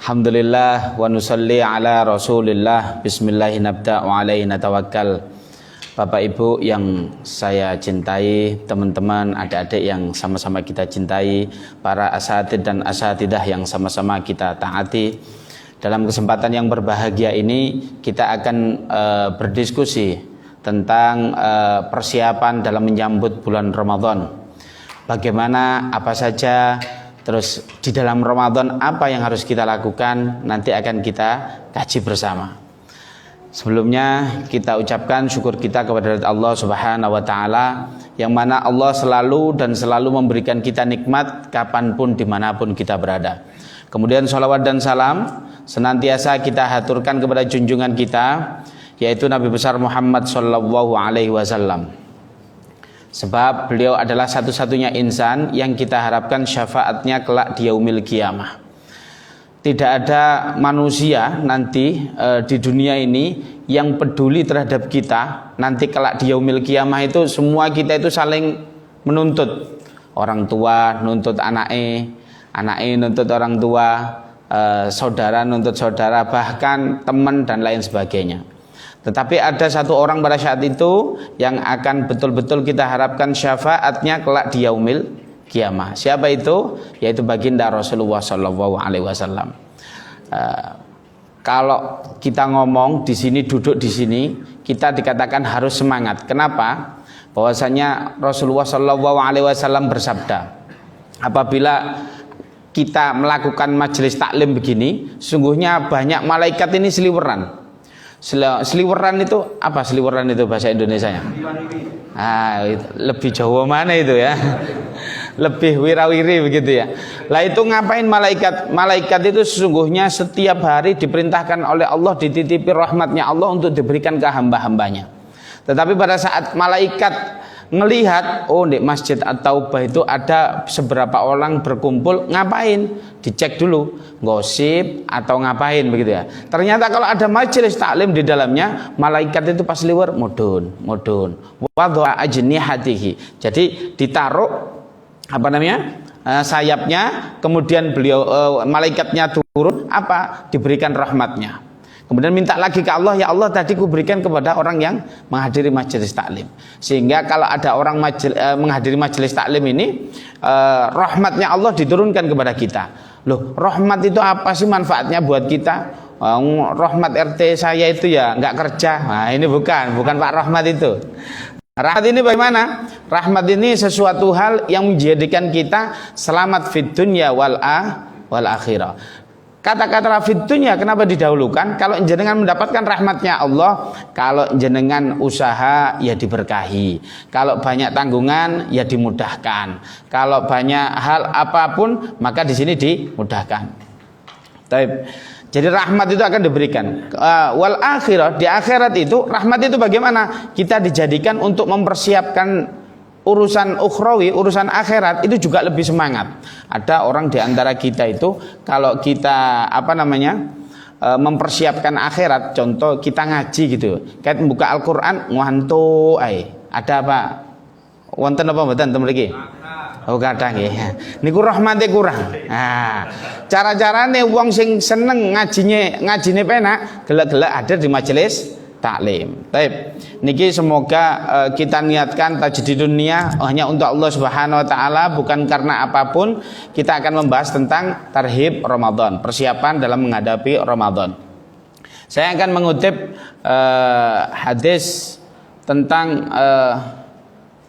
Alhamdulillah wa nusalli ala Rasulillah. Bismillahirrahmanirrahim. Nabda wa alaihi natawakkal. Bapak Ibu yang saya cintai, teman-teman, adik-adik yang sama-sama kita cintai, para asatid dan asatidah yang sama-sama kita taati. Dalam kesempatan yang berbahagia ini kita akan berdiskusi tentang persiapan dalam menyambut bulan Ramadan. Bagaimana, apa saja, terus di dalam Ramadan apa yang harus kita lakukan, nanti akan kita kaji bersama. Sebelumnya kita ucapkan syukur kita kepada Allah Subhanahu wa Ta'ala, yang mana Allah selalu dan selalu memberikan kita nikmat kapanpun dimanapun kita berada. Kemudian sholawat dan salam senantiasa kita haturkan kepada junjungan kita, yaitu Nabi besar Muhammad Sallallahu Alaihi Wasallam. Sebab beliau adalah satu-satunya insan yang kita harapkan syafaatnya kelak di yaumil qiyamah. Tidak ada manusia nanti di dunia ini yang peduli terhadap kita. Nanti kelak di yaumil qiyamah itu semua kita itu saling menuntut. Orang tua nuntut anaknya, anaknya nuntut orang tua, saudara nuntut saudara, bahkan teman dan lain sebagainya. Tetapi ada satu orang pada saat itu yang akan betul-betul kita harapkan syafaatnya kelak di yaumil qiyamah. Siapa itu? Yaitu baginda Rasulullah Sallallahu Alaihi Wasallam. Kalau kita ngomong di sini, duduk di sini, kita dikatakan harus semangat. Kenapa? Bahwasanya Rasulullah Sallallahu Alaihi Wasallam bersabda, apabila kita melakukan majelis taklim begini, sungguhnya banyak malaikat ini seliweran. Seliweran itu apa? Seliweran itu bahasa Indonesianya? Lebih Jawa mana itu ya? Lebih wirawiri begitu ya. Lah itu ngapain malaikat? Malaikat itu sesungguhnya setiap hari diperintahkan oleh Allah, dititipi rahmatnya Allah untuk diberikan ke hamba-hambanya. Tetapi pada saat malaikat ngelihat, oh di Masjid At-Taubah itu ada seberapa orang berkumpul, ngapain? Dicek dulu, gosip atau ngapain begitu ya. Ternyata kalau ada majelis taklim di dalamnya, malaikat itu pas liwer mudun. Wadha ajnihatihi. Jadi ditaruh sayapnya, kemudian beliau malaikatnya turun, diberikan rahmatnya. Kemudian minta lagi ke Allah, ya Allah tadi ku berikan kepada orang yang menghadiri majelis taklim. Sehingga kalau ada orang menghadiri majelis taklim ini, rahmatnya Allah diturunkan kepada kita. Loh, rahmat itu apa sih manfaatnya buat kita? Rahmat RT saya itu ya nggak kerja. Nah ini bukan Pak Rahmat itu. Rahmat ini bagaimana? Rahmat ini sesuatu hal yang menjadikan kita selamat fid dunya wal akhirah. Kata-kata fid dunya kenapa didahulukan? Kalau jenengan mendapatkan rahmatnya Allah, kalau jenengan usaha ya diberkahi, kalau banyak tanggungan ya dimudahkan, kalau banyak hal apapun maka di sini dimudahkan. Jadi rahmat itu akan diberikan. Wal akhirah, di akhirat itu rahmat itu bagaimana? Kita dijadikan untuk mempersiapkan urusan ukhrawi, urusan akhirat itu juga lebih semangat. Ada orang di antara kita itu kalau kita mempersiapkan akhirat, contoh kita ngaji gitu, kayak buka Al-Qur'an ngantuk ada apa? Wonten apa mboten temu mriki? Oh kadang nggih. Niku rahmate kurang. Nah, cara-carane wong sing seneng ngajine penak, gelek-gelek hadir di majelis taklim. Baik. Niki semoga kita niatkan tajdidun niyah hanya untuk Allah Subhanahu wa taala, bukan karena apapun. Kita akan membahas tentang tarhib Ramadan, persiapan dalam menghadapi Ramadan. Saya akan mengutip hadis tentang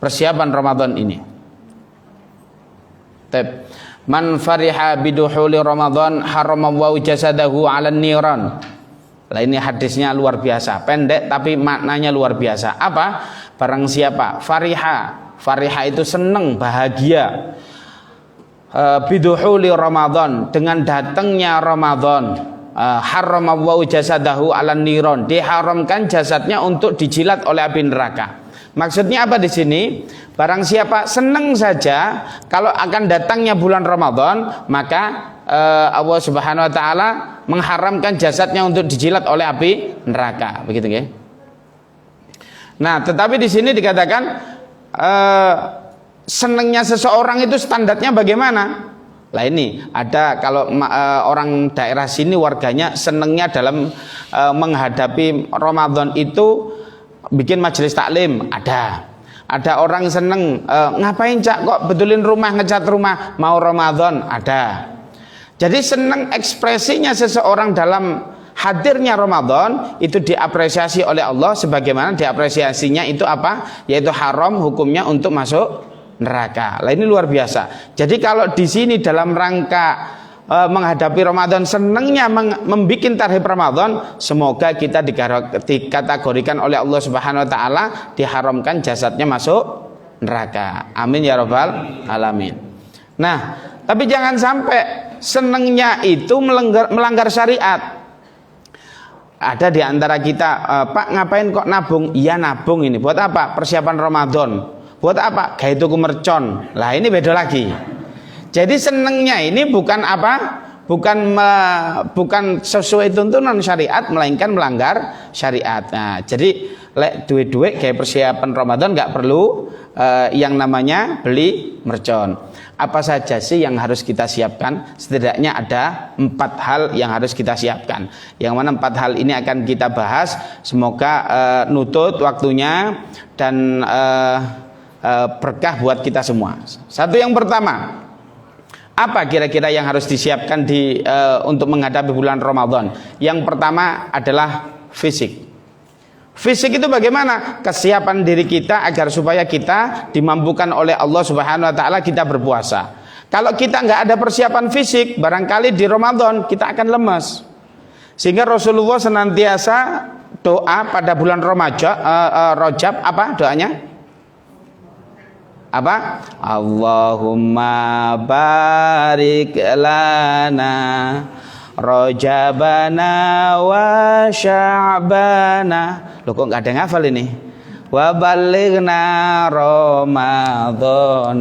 persiapan Ramadan ini. Baik. Man fariha biduhuli Ramadan haramallahu jasadahu 'alan niran. Nah, ini hadisnya luar biasa, pendek tapi maknanya luar biasa. Apa? Barang siapa fariha itu senang, bahagia, biduhuli Ramadan, dengan datangnya Ramadan, haramallahu jasadahu 'alan niran, diharamkan jasadnya untuk dijilat oleh api neraka. Maksudnya apa di sini? Barang siapa senang saja kalau akan datangnya bulan Ramadan, maka Allah Subhanahu wa taala mengharamkan jasadnya untuk dijilat oleh api neraka, begitu nggih. Nah, tetapi di sini dikatakan senangnya seseorang itu standarnya bagaimana? Lah ini ada kalau orang daerah sini warganya senengnya dalam menghadapi Ramadan itu bikin majelis taklim, ada. Ada orang seneng ngapain Cak kok betulin rumah, ngecat rumah mau Ramadan, ada. Jadi seneng ekspresinya seseorang dalam hadirnya Ramadan itu diapresiasi oleh Allah, sebagaimana diapresiasinya itu apa? Yaitu haram hukumnya untuk masuk neraka. Lah ini luar biasa. Jadi kalau di sini dalam rangka menghadapi Ramadan senangnya membikin tarhib Ramadan, semoga kita dikategorikan oleh Allah Subhanahu wa taala diharamkan jasadnya masuk neraka. Amin ya rabbal alamin. Nah, tapi jangan sampai senangnya itu melanggar syariat. Ada di antara kita, Pak ngapain kok nabung? Iya nabung ini. Buat apa? Persiapan Ramadan. Buat apa? Gaya tuku mercon. Lah ini beda lagi. Jadi senengnya ini bukan apa? Bukan sesuai tuntunan syariat, melainkan melanggar syariat. Nah, jadi lek duit-duit kayak persiapan Ramadan nggak perlu yang namanya beli mercon. Apa saja sih yang harus kita siapkan? Setidaknya ada 4 hal yang harus kita siapkan. Yang mana 4 hal ini akan kita bahas. Semoga nutut waktunya dan berkah buat kita semua. Satu yang pertama, apa kira-kira yang harus disiapkan untuk menghadapi bulan Ramadan? Yang pertama adalah fisik. Fisik itu bagaimana? Kesiapan diri kita agar supaya kita dimampukan oleh Allah Subhanahu wa taala kita berpuasa. Kalau kita nggak ada persiapan fisik, barangkali di Ramadan kita akan lemas. Sehingga Rasulullah senantiasa doa pada bulan Rajab, apa doanya? Apa? Allahumma barik lana Rajabana wa Sya'bana. Loh kok nggak ada yang hafal ini? Wa balighna Ramadhana.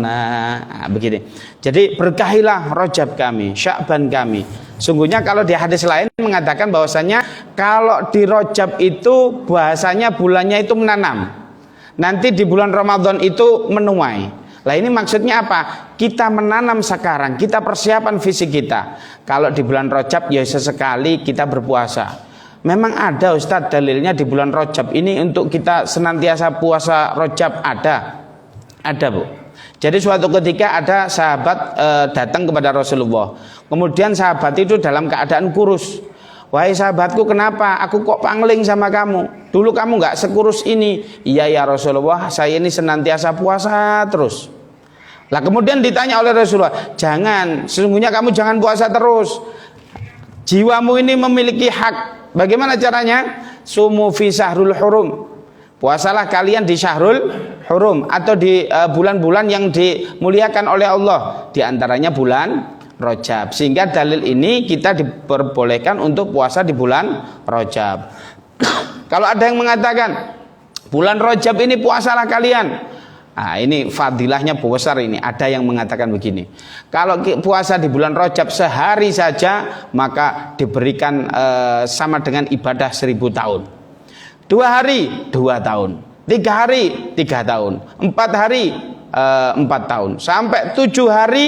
Nah, begini. Jadi berkahilah Rajab kami, Sya'ban kami. Sungguhnya kalau di hadis lain mengatakan bahwasanya kalau di Rajab itu bahasanya bulannya itu menanam. Nanti di bulan Ramadan itu menuai. Lah ini maksudnya apa? Kita menanam sekarang, kita persiapan fisik kita. Kalau di bulan Rajab ya sesekali kita berpuasa. Memang ada Ustadz dalilnya di bulan Rajab ini untuk kita senantiasa puasa Rajab, ada Bu. Jadi suatu ketika ada sahabat datang kepada Rasulullah. Kemudian sahabat itu dalam keadaan kurus. Wahai sahabatku, kenapa aku kok pangling sama kamu? Dulu kamu nggak sekurus ini. Iya ya Rasulullah, saya ini senantiasa puasa terus. Lah kemudian ditanya oleh Rasulullah, jangan, sesungguhnya kamu jangan puasa terus. Jiwamu ini memiliki hak. Bagaimana caranya? Sumu fi syahrul hurum. Puasalah kalian di syahrul hurum atau di bulan-bulan yang dimuliakan oleh Allah. Di antaranya bulan Rajab. Sehingga dalil ini kita diperbolehkan untuk puasa di bulan Rajab. Kalau ada yang mengatakan bulan Rajab ini puasalah kalian, nah ini fadilahnya besar ini. Ada yang mengatakan begini, kalau puasa di bulan Rajab sehari saja maka diberikan sama dengan ibadah 1000 tahun. 2 hari 2 tahun, 3 hari 3 tahun, 4 hari 4 tahun, sampai 7 hari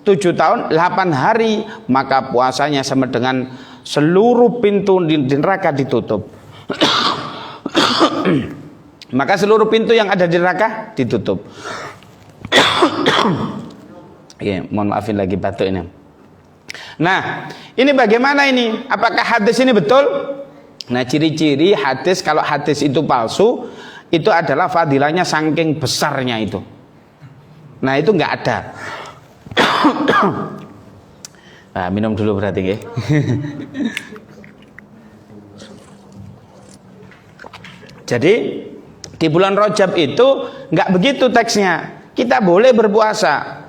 7 tahun, 8 hari, maka puasanya sama dengan seluruh pintu di neraka ditutup. Maka seluruh pintu yang ada di neraka ditutup. Ya, mohon maafin lagi batuk ini. Nah, ini bagaimana ini? Apakah hadis ini betul? Nah, ciri-ciri hadis, kalau hadis itu palsu, itu adalah fadilahnya saking besarnya itu. Nah, itu nggak ada. Nah, minum dulu berarti ya. Jadi di bulan Rajab itu nggak begitu teksnya. Kita boleh berpuasa,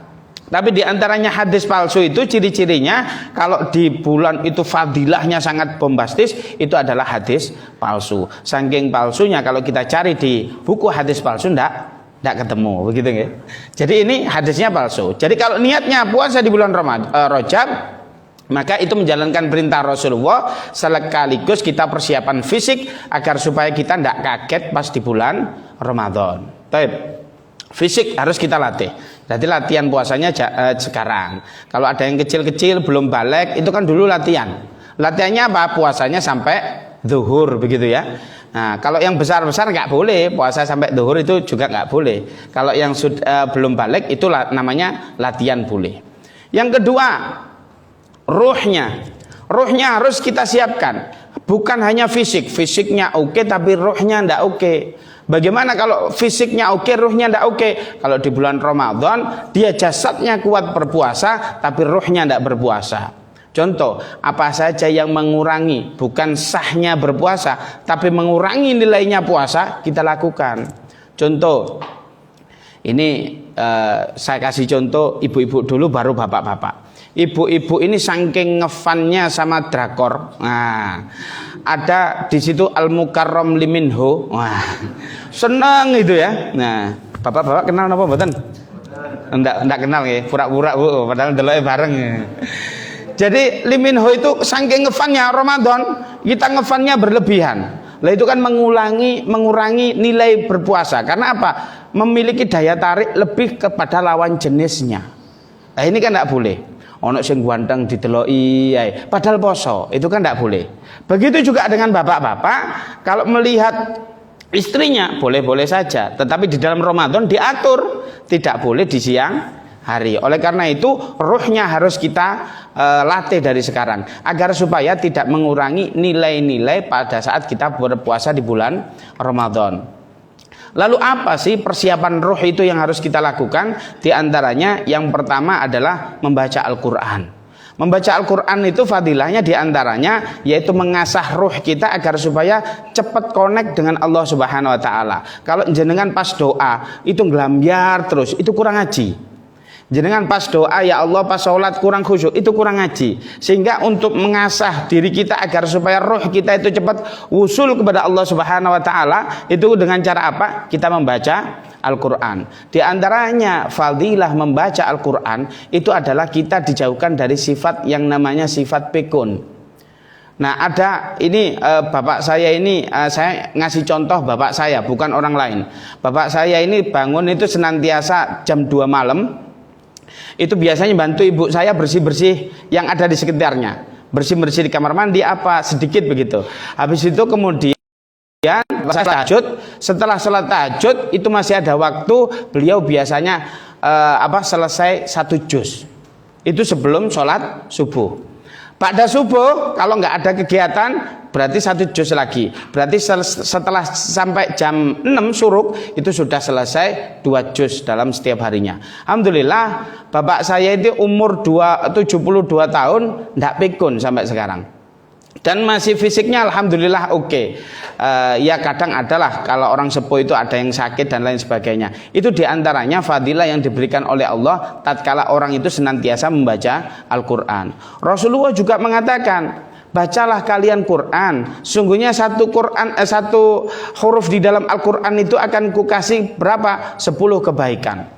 tapi di antaranya hadis palsu itu ciri-cirinya kalau di bulan itu fadilahnya sangat bombastis, itu adalah hadis palsu. Saking palsunya kalau kita cari di buku hadis palsu tidak ketemu, begitu ya. Jadi ini hadisnya palsu. Jadi kalau niatnya puasa di bulan Rajab, maka itu menjalankan perintah Rasulullah, sekaligus kita persiapan fisik agar supaya kita tidak kaget pas di bulan Ramadan. Baik. Fisik harus kita latih. Jadi latihan puasanya sekarang. Kalau ada yang kecil-kecil belum balik, itu kan dulu latihan. Latihannya apa? Puasanya sampai zuhur begitu ya. Nah, kalau yang besar-besar nggak boleh puasa sampai zuhur, itu juga nggak boleh. Kalau yang sudah belum balik itu namanya latihan boleh. Yang kedua, ruhnya. Ruhnya harus kita siapkan. Bukan hanya fisik, fisiknya oke tapi ruhnya ndak oke. Bagaimana kalau fisiknya oke, ruhnya ndak oke? Kalau di bulan Ramadan dia jasadnya kuat berpuasa tapi ruhnya ndak berpuasa. Contoh, apa saja yang mengurangi bukan sahnya berpuasa tapi mengurangi nilainya puasa, kita lakukan. Contoh, ini saya kasih contoh ibu-ibu dulu baru bapak-bapak. Ibu-ibu ini saking ngefannya sama drakor. Nah, ada di situ Al-Mukarram Liminho. Wah, seneng itu ya. Nah, bapak-bapak kenal apa mboten? Enggak kenal ya, pura-pura Bu, padahal deloke bareng ya. Jadi Liminho itu saking ngefannya Ramadan, kita ngefannya berlebihan. Lah itu kan mengurangi nilai berpuasa. Karena apa? Memiliki daya tarik lebih kepada lawan jenisnya. Nah, ini kan enggak boleh. Ono sing ganteng dideloki ae padahal poso, itu kan tidak boleh. Begitu juga dengan bapak-bapak, kalau melihat istrinya boleh-boleh saja, tetapi di dalam Ramadan diatur tidak boleh di siang hari. Oleh karena itu ruhnya harus kita latih dari sekarang agar supaya tidak mengurangi nilai-nilai pada saat kita berpuasa di bulan Ramadan. Lalu apa sih persiapan ruh itu yang harus kita lakukan? Di antaranya yang pertama adalah membaca Al-Quran. Membaca Al-Quran itu fadilahnya di antaranya yaitu mengasah ruh kita agar supaya cepat connect dengan Allah Subhanahu Wa Taala. Kalau jenengan pas doa itu nglambyar terus, itu kurang ngaji. Jenengan pas doa ya Allah, pas sholat kurang khusyuk, itu kurang ngaji. Sehingga untuk mengasah diri kita agar supaya roh kita itu cepat wusul kepada Allah Subhanahu Wa Taala, itu dengan cara apa? Kita membaca Al-Quran. Di antaranya fadilah membaca Al-Quran itu adalah kita dijauhkan dari sifat yang namanya sifat pikun. Nah, ada ini bapak saya ini, saya ngasih contoh bapak saya, bukan orang lain. Bapak saya ini bangun itu senantiasa jam 2 malam. Itu biasanya bantu ibu saya bersih-bersih yang ada di sekitarnya, bersih-bersih di kamar mandi apa sedikit begitu. Habis itu kemudian setelah sholat tahajud itu masih ada waktu, beliau biasanya selesai 1 juz. Itu sebelum sholat subuh. Pada subuh kalau nggak ada kegiatan berarti 1 juz lagi. Berarti setelah sampai jam 6 suruk itu sudah selesai 2 juz dalam setiap harinya. Alhamdulillah bapak saya itu umur 72 tahun nggak pikun sampai sekarang. Dan masih fisiknya alhamdulillah oke. Ya kadang adalah kalau orang sepuh itu ada yang sakit dan lain sebagainya. Itu diantaranya fadilah yang diberikan oleh Allah tatkala orang itu senantiasa membaca Al-Quran. Rasulullah juga mengatakan, bacalah kalian Quran. Sungguhnya satu huruf di dalam Al-Quran itu akan kukasih berapa? 10 kebaikan.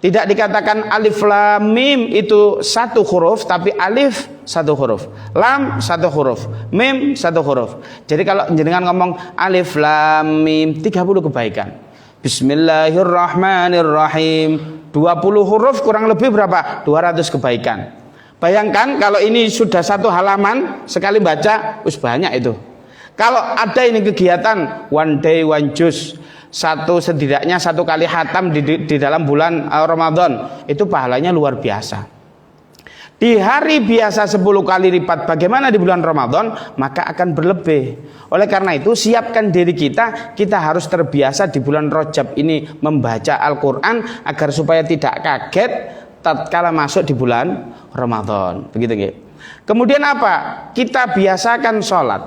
Tidak dikatakan alif lam mim itu 1 huruf, tapi alif 1 huruf, lam 1 huruf, mim 1 huruf. Jadi kalau jenengan ngomong alif lam mim 30 kebaikan. Bismillahirrahmanirrahim 20 huruf kurang lebih berapa? 200 kebaikan. Bayangkan kalau ini sudah 1 halaman sekali baca, banyak itu. Kalau ada ini kegiatan one day one juz, setidaknya 1 kali khatam di dalam bulan Ramadan, itu pahalanya luar biasa. Di hari biasa 10 kali lipat, bagaimana di bulan Ramadan? Maka akan berlebih. Oleh karena itu siapkan diri kita harus terbiasa di bulan Rajab ini membaca Al-Quran agar supaya tidak kaget tatkala masuk di bulan Ramadan. Begitu. Kemudian apa? Kita biasakan sholat.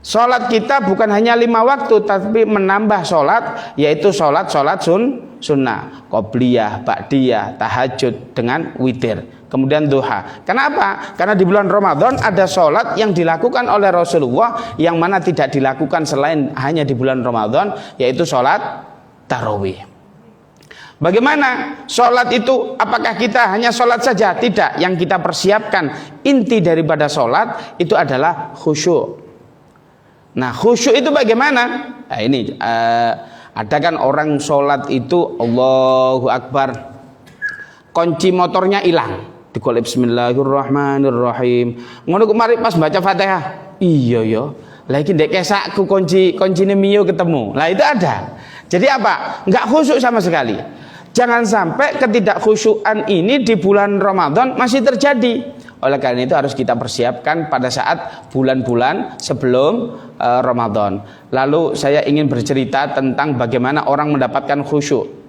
Sholat kita bukan hanya 5 waktu, tapi menambah sholat, yaitu sholat sunnah, qobliyah, ba'diyah, tahajud dengan witir, kemudian duha. Kenapa? Karena di bulan Ramadan ada sholat yang dilakukan oleh Rasulullah yang mana tidak dilakukan selain hanya di bulan Ramadan, yaitu sholat tarawih. Bagaimana sholat itu? Apakah kita hanya sholat saja? Tidak. Yang kita persiapkan inti daripada sholat itu adalah khusyuk. Nah, khusyuk itu bagaimana? Nah, ini Ada kan orang sholat itu Allahu Akbar, kunci motornya hilang, digolek bismillahirrahmanirrahim. Ngono ku mari pas baca Fatihah, iya ya. Lah iki ndek kesakku kuncine mio ketemu. Lah itu ada. Jadi apa? Enggak khusyuk sama sekali. Jangan sampai ketidakkhusyukan ini di bulan Ramadan masih terjadi. Oleh karena itu harus kita persiapkan pada saat bulan-bulan sebelum Ramadan. Lalu saya ingin bercerita tentang bagaimana orang mendapatkan khusyuk.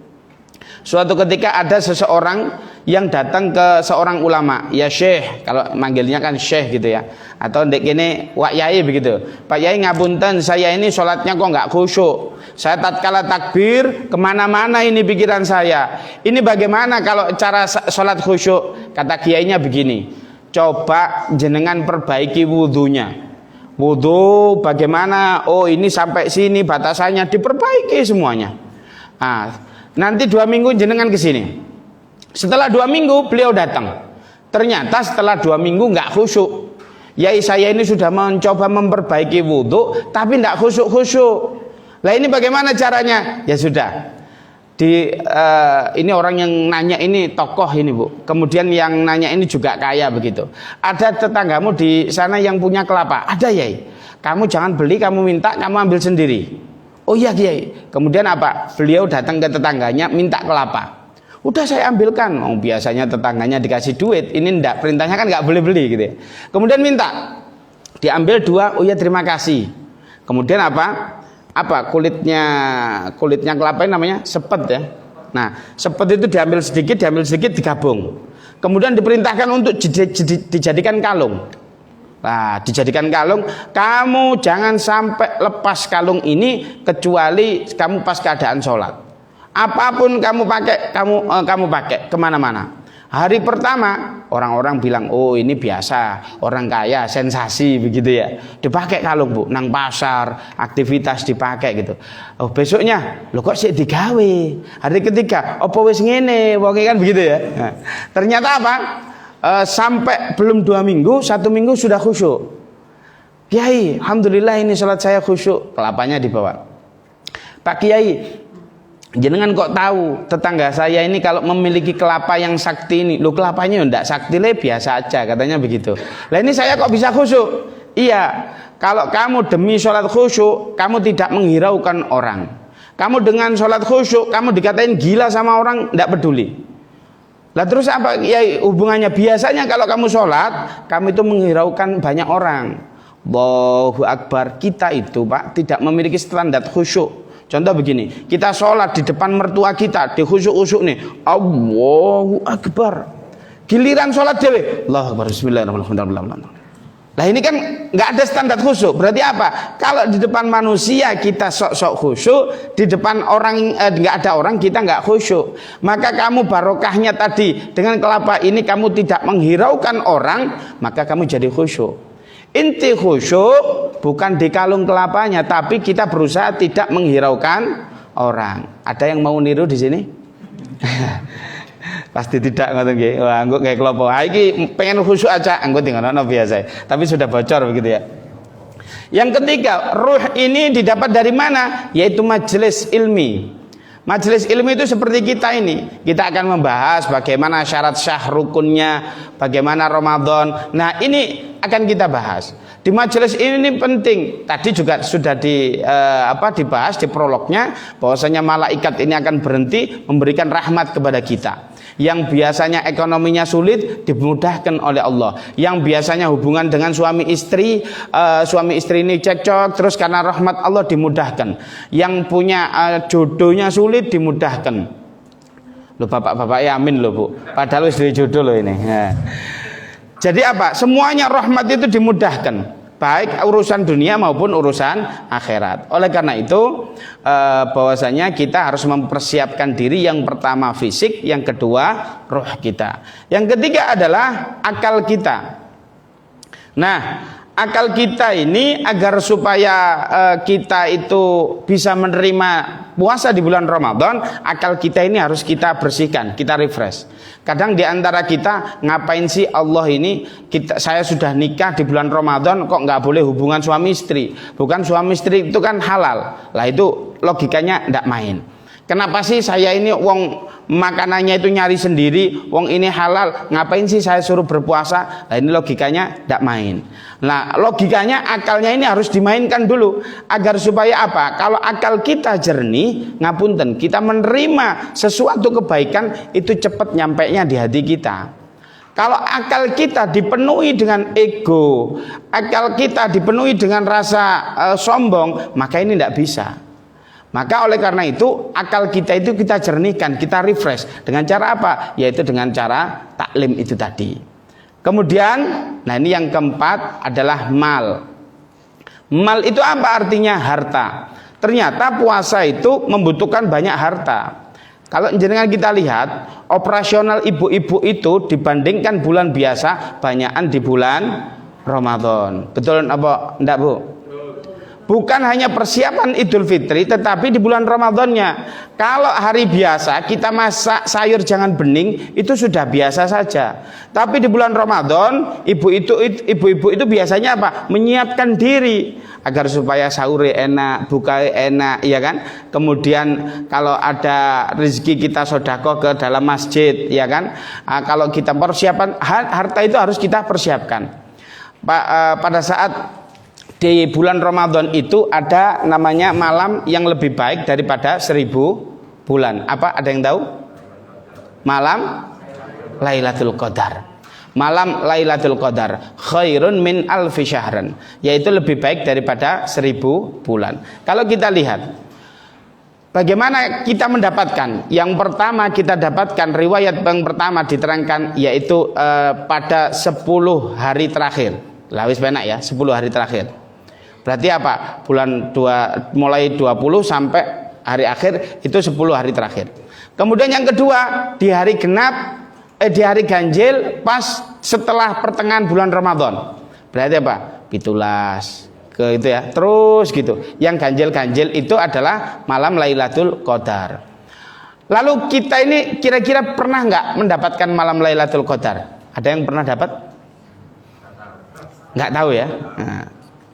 Suatu ketika ada seseorang yang datang ke seorang ulama, ya syekh, kalau manggilnya kan syekh gitu ya, atau ndek kene wak yai begitu. Pak Yai ngapunten, saya ini sholatnya kok nggak khusyuk. Saya tatkala takbir kemana-mana ini pikiran saya. Ini bagaimana kalau cara sholat khusyuk? Kata kiainya begini, coba jenengan perbaiki wudhunya. Wudhu bagaimana? Oh ini sampai sini batasannya, diperbaiki semuanya. Nanti 2 minggu jenengan ke sini. Setelah 2 minggu beliau datang. Ternyata setelah 2 minggu nggak khusyuk. Yai saya ini sudah mencoba memperbaiki wudhu, tapi nggak khusyuk. Lah ini bagaimana caranya? Ya sudah. Ini orang yang nanya ini tokoh ini Bu. Kemudian yang nanya ini juga kaya begitu. Ada tetanggamu di sana yang punya kelapa. Ada Yai. Kamu jangan beli, kamu minta, kamu ambil sendiri. Oh iya Kiai. Kemudian apa? Beliau datang ke tetangganya minta kelapa. Udah saya ambilkan. Oh, biasanya tetangganya dikasih duit. Ini enggak, perintahnya kan enggak boleh beli gitu ya. Kemudian minta. Diambil 2. Oh iya terima kasih. Kemudian apa? Kulitnya kelapa ini namanya sepet ya. Nah, sepet itu diambil sedikit digabung. Kemudian diperintahkan untuk dijadikan kalung. Nah, dijadikan kalung, kamu jangan sampai lepas kalung ini kecuali kamu pas keadaan sholat. Apapun kamu pakai, kamu pakai kemana-mana. Hari pertama orang-orang bilang, oh ini biasa, orang kaya, sensasi begitu ya. Dipakai kalung Bu, nang pasar, aktivitas dipakai gitu. Oh besoknya, lo kok sih digawe. Hari ketiga, opo wis ngene, pokoknya kan begitu ya. Nah, ternyata apa? Sampai belum 2 minggu, 1 minggu sudah khusyuk. Kiai, alhamdulillah ini sholat saya khusyuk. Kelapanya dibawa. Pak Kiai, jenengan kok tahu tetangga saya ini kalau memiliki kelapa yang sakti ini, lo kelapanya enggak sakti le biasa aja katanya begitu. Lah ini saya kok bisa khusyuk? Iya, kalau kamu demi sholat khusyuk, kamu tidak menghiraukan orang. Kamu dengan sholat khusyuk, kamu dikatain gila sama orang, enggak peduli. Lah terus apa ya hubungannya? Biasanya kalau kamu sholat, kamu itu menghiraukan banyak orang. Allahu Akbar. Kita itu Pak tidak memiliki standar khusyuk. Contoh begini, kita sholat di depan mertua kita, di khusyuk-khusyuk nih, Allahu Akbar. Giliran sholat dewe, Allahu Akbar, bismillahirrahmanirrahim. Lah ini kan nggak ada standar khusyuk. Berarti apa? Kalau di depan manusia kita sok-sok khusyuk, di depan orang nggak ada orang kita nggak khusyuk. Maka kamu barokahnya tadi dengan kelapa ini kamu tidak menghiraukan orang, maka kamu jadi khusyuk. Inti khusyuk bukan di kalung kelapanya, tapi kita berusaha tidak menghiraukan orang. Ada yang mau niru di sini? Pasti tidak ngoten nggih. Wah, engko kayak kelompok. Ha iki pengen khusyuk aja, engko tinggalno biasa. Tapi sudah bocor begitu ya. Yang ketiga, ruh ini didapat dari mana? Yaitu majelis ilmi. Majelis ilmi itu seperti kita ini. Kita akan membahas bagaimana syarat syah rukunnya, bagaimana Ramadan. Nah, ini akan kita bahas. Di majelis ini penting. Tadi juga sudah dibahas di prolognya bahwasanya malaikat ini akan berhenti memberikan rahmat kepada kita. Yang biasanya ekonominya sulit dimudahkan oleh Allah. Yang biasanya hubungan dengan suami istri ini cekcok, terus karena rahmat Allah dimudahkan. Yang punya jodohnya sulit dimudahkan. Loh bapak-bapak ya amin loh Bu. Padahal wis duwe jodoh loh ini. Nah. Jadi apa? Semuanya rahmat itu dimudahkan. Baik urusan dunia maupun urusan akhirat. Oleh karena itu bahwasanya kita harus mempersiapkan diri, yang pertama fisik, yang kedua roh kita, yang ketiga adalah akal kita. Nah, akal kita ini agar supaya kita itu bisa menerima puasa di bulan Ramadan, akal kita ini harus kita bersihkan, kita refresh. Kadang di antara kita, ngapain sih Allah ini, saya sudah nikah di bulan Ramadan kok nggak boleh hubungan suami istri? Bukan suami istri itu kan halal. Lah itu logikanya ndak main. Kenapa sih saya ini wong makanannya itu nyari sendiri, wong ini halal, ngapain sih saya suruh berpuasa? Nah ini logikanya tidak main. Nah logikanya, akalnya ini harus dimainkan dulu, agar supaya apa? Kalau akal kita jernih, ngapunten, kita menerima sesuatu kebaikan itu cepat nyampainya di hati kita. Kalau akal kita dipenuhi dengan ego, akal kita dipenuhi dengan rasa sombong, maka ini tidak bisa. Maka oleh karena itu akal kita itu kita jernihkan, kita refresh dengan cara apa? Yaitu dengan cara taklim itu tadi. Kemudian, nah ini yang keempat adalah mal. Mal itu apa artinya? Harta. Ternyata puasa itu membutuhkan banyak harta. Kalau jenengan kita lihat, operasional ibu-ibu itu dibandingkan bulan biasa banyakan di bulan Ramadan. Betul apa enggak, Bu? Bukan hanya persiapan Idul Fitri, tetapi di bulan Ramadannya. Kalau hari biasa kita masak sayur jangan bening, itu sudah biasa saja. Tapi di bulan Ramadan, ibu-ibu itu biasanya apa? Menyiapkan diri agar supaya sahur enak, buka enak, ya kan? Kemudian kalau ada rezeki kita sedekah ke dalam masjid, ya kan? Kalau kita persiapan harta itu harus kita persiapkan. Pada saat di bulan Ramadan itu ada namanya malam yang lebih baik daripada 1000 bulan. Apa? Ada yang tahu? Malam Lailatul Qadar. Malam Lailatul Qadar khairun min alfi syahran, yaitu lebih baik daripada 1000 bulan. Kalau kita lihat bagaimana kita mendapatkan, yang pertama kita dapatkan riwayat yang pertama diterangkan yaitu pada 10 hari terakhir. Lawis benak ya, 10 hari terakhir. Berarti apa? Bulan 2 mulai 20 sampai hari akhir itu 10 hari terakhir. Kemudian yang kedua di hari genap di hari ganjil pas setelah pertengahan bulan Ramadan. Berarti apa? 17 ke itu ya. Terus gitu. Yang ganjil-ganjil itu adalah malam Lailatul Qadar. Lalu kita ini kira-kira pernah nggak mendapatkan malam Lailatul Qadar? Ada yang pernah dapat? Nggak tahu ya. Nah,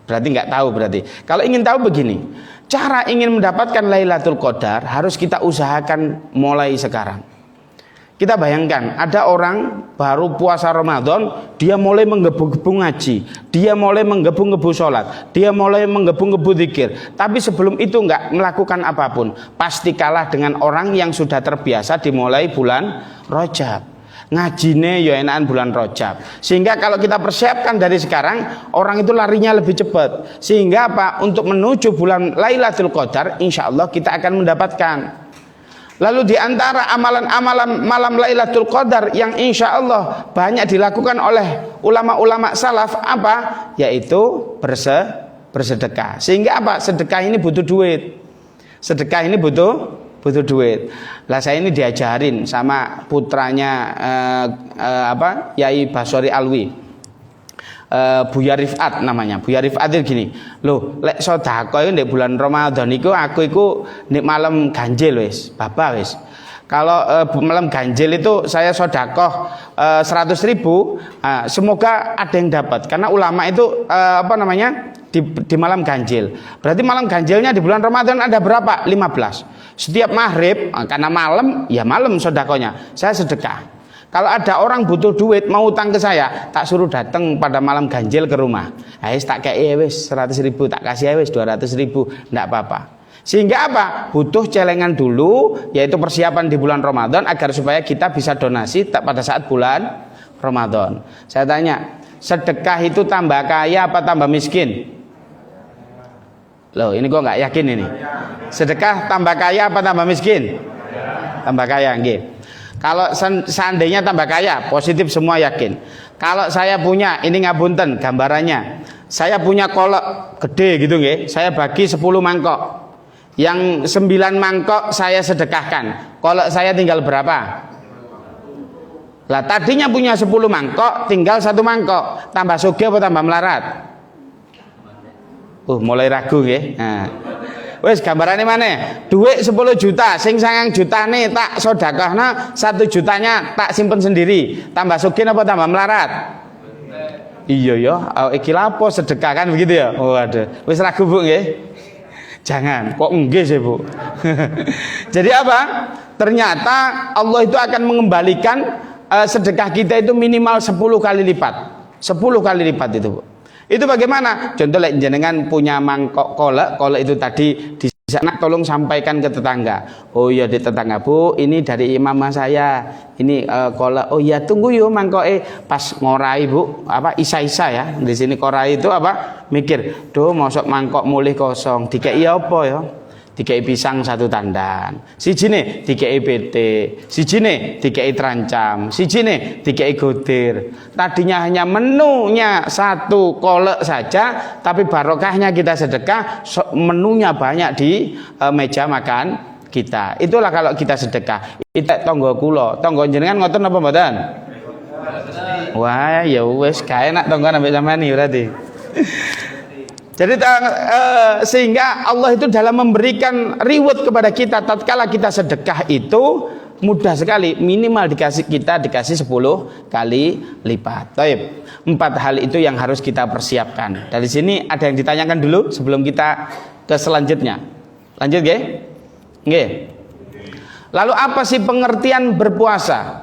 berarti nggak tahu berarti. Kalau ingin tahu begini, cara ingin mendapatkan Lailatul Qadar harus kita usahakan mulai sekarang. Kita bayangkan ada orang baru puasa Ramadan, dia mulai menggebu-gebu ngaji, dia mulai menggebu-gebu sholat, dia mulai menggebu-gebu zikir. Tapi sebelum itu nggak melakukan apapun, pasti kalah dengan orang yang sudah terbiasa dimulai bulan Rajab. Ngajine ya enakan bulan Rajab. Sehingga kalau kita persiapkan dari sekarang, orang itu larinya lebih cepat. Sehingga apa? Untuk menuju bulan Lailatul Qadar, insya Allah kita akan mendapatkan. Lalu di antara amalan-amalan malam Lailatul Qadar yang insya Allah banyak dilakukan oleh ulama-ulama salaf apa? Yaitu bersedekah. Sehingga apa? Sedekah ini butuh duit. Sedekah ini butuh duit. Lah saya ini diajarin sama putranya Yai Basori Alwi. Buya Rifat namanya. Buya Rifat itu gini, loh, lek sedekah di bulan Ramadan iku aku iku nek malam ganjil wis, bapak wis. Kalau malam ganjil itu saya sedekah 100.000, semoga ada yang dapat. Karena ulama itu di malam ganjil. Berarti malam ganjilnya di bulan Ramadan ada berapa? 15. Setiap maghrib, karena malam, ya malam sedekahnya, saya sedekah. Kalau ada orang butuh duit mau utang ke saya, tak suruh datang pada malam ganjil ke rumah. Wis tak kei wis 100.000, tak kasih wis 200.000, enggak apa-apa. Sehingga apa? Butuh celengan dulu, yaitu persiapan di bulan Ramadan agar supaya kita bisa donasi pada saat bulan Ramadan. Saya tanya, sedekah itu tambah kaya apa tambah miskin? Loh, ini kok nggak yakin ini? Sedekah tambah kaya apa tambah miskin? Tambah kaya, nggih. Kalau seandainya tambah kaya, positif semua yakin. Kalau saya punya, ini ngabunten gambarannya. Saya punya kolak gede gitu nggih. Saya bagi 10 mangkok. Yang 9 mangkok saya sedekahkan. Kolak saya tinggal berapa? Lah tadinya punya 10 mangkok, tinggal 1 mangkok. Tambah sugih apa tambah melarat? Mulai ragu nggih. Nah. Wis gambarane maneh. Duit 10 juta, sing 9 jutane tak sedekahna, 1 jutanya tak simpen sendiri. Tambah sugih apa tambah melarat? Iya ya, iki lapo sedekah kan begitu ya. Waduh. Wis ragu Bu nggih? Jangan. Kok nggih sih Bu? Jadi apa? Ternyata Allah itu akan mengembalikan sedekah kita itu minimal 10 kali lipat. 10 kali lipat itu Bu. Itu bagaimana? Contoh jenengan punya mangkok kolak itu tadi di sana tolong sampaikan ke tetangga. Oh iya di tetangga Bu, ini dari mama saya. Ini kolak. Oh iya tunggu yuk mangkoke pas ngorai Bu, apa isa-isa ya. Di sini korai itu apa? Mikir, "Duh mosok mangkok mulih kosong, dikei apa ya?" Dikei pisang 1 tandan, sijine dikei PT, sijine dikei terancam, sijine dikei godir. Tadinya hanya menunya 1 kolek saja, tapi barokahnya kita sedekah, menunya banyak di meja makan kita. Itulah kalau kita sedekah. Itu tonggo kula, tonggo jenengan ngoten apa mboten? Wah, ya wis kae nak tonggo ambek sampean iki berarti. Jadi sehingga Allah itu dalam memberikan reward kepada kita tatkala kita sedekah itu mudah sekali, minimal dikasih 10 kali lipat. Baik. 4 hal itu yang harus kita persiapkan. Dari sini ada yang ditanyakan dulu sebelum kita ke selanjutnya. Lanjut nggih? Nggih. Lalu apa sih pengertian berpuasa?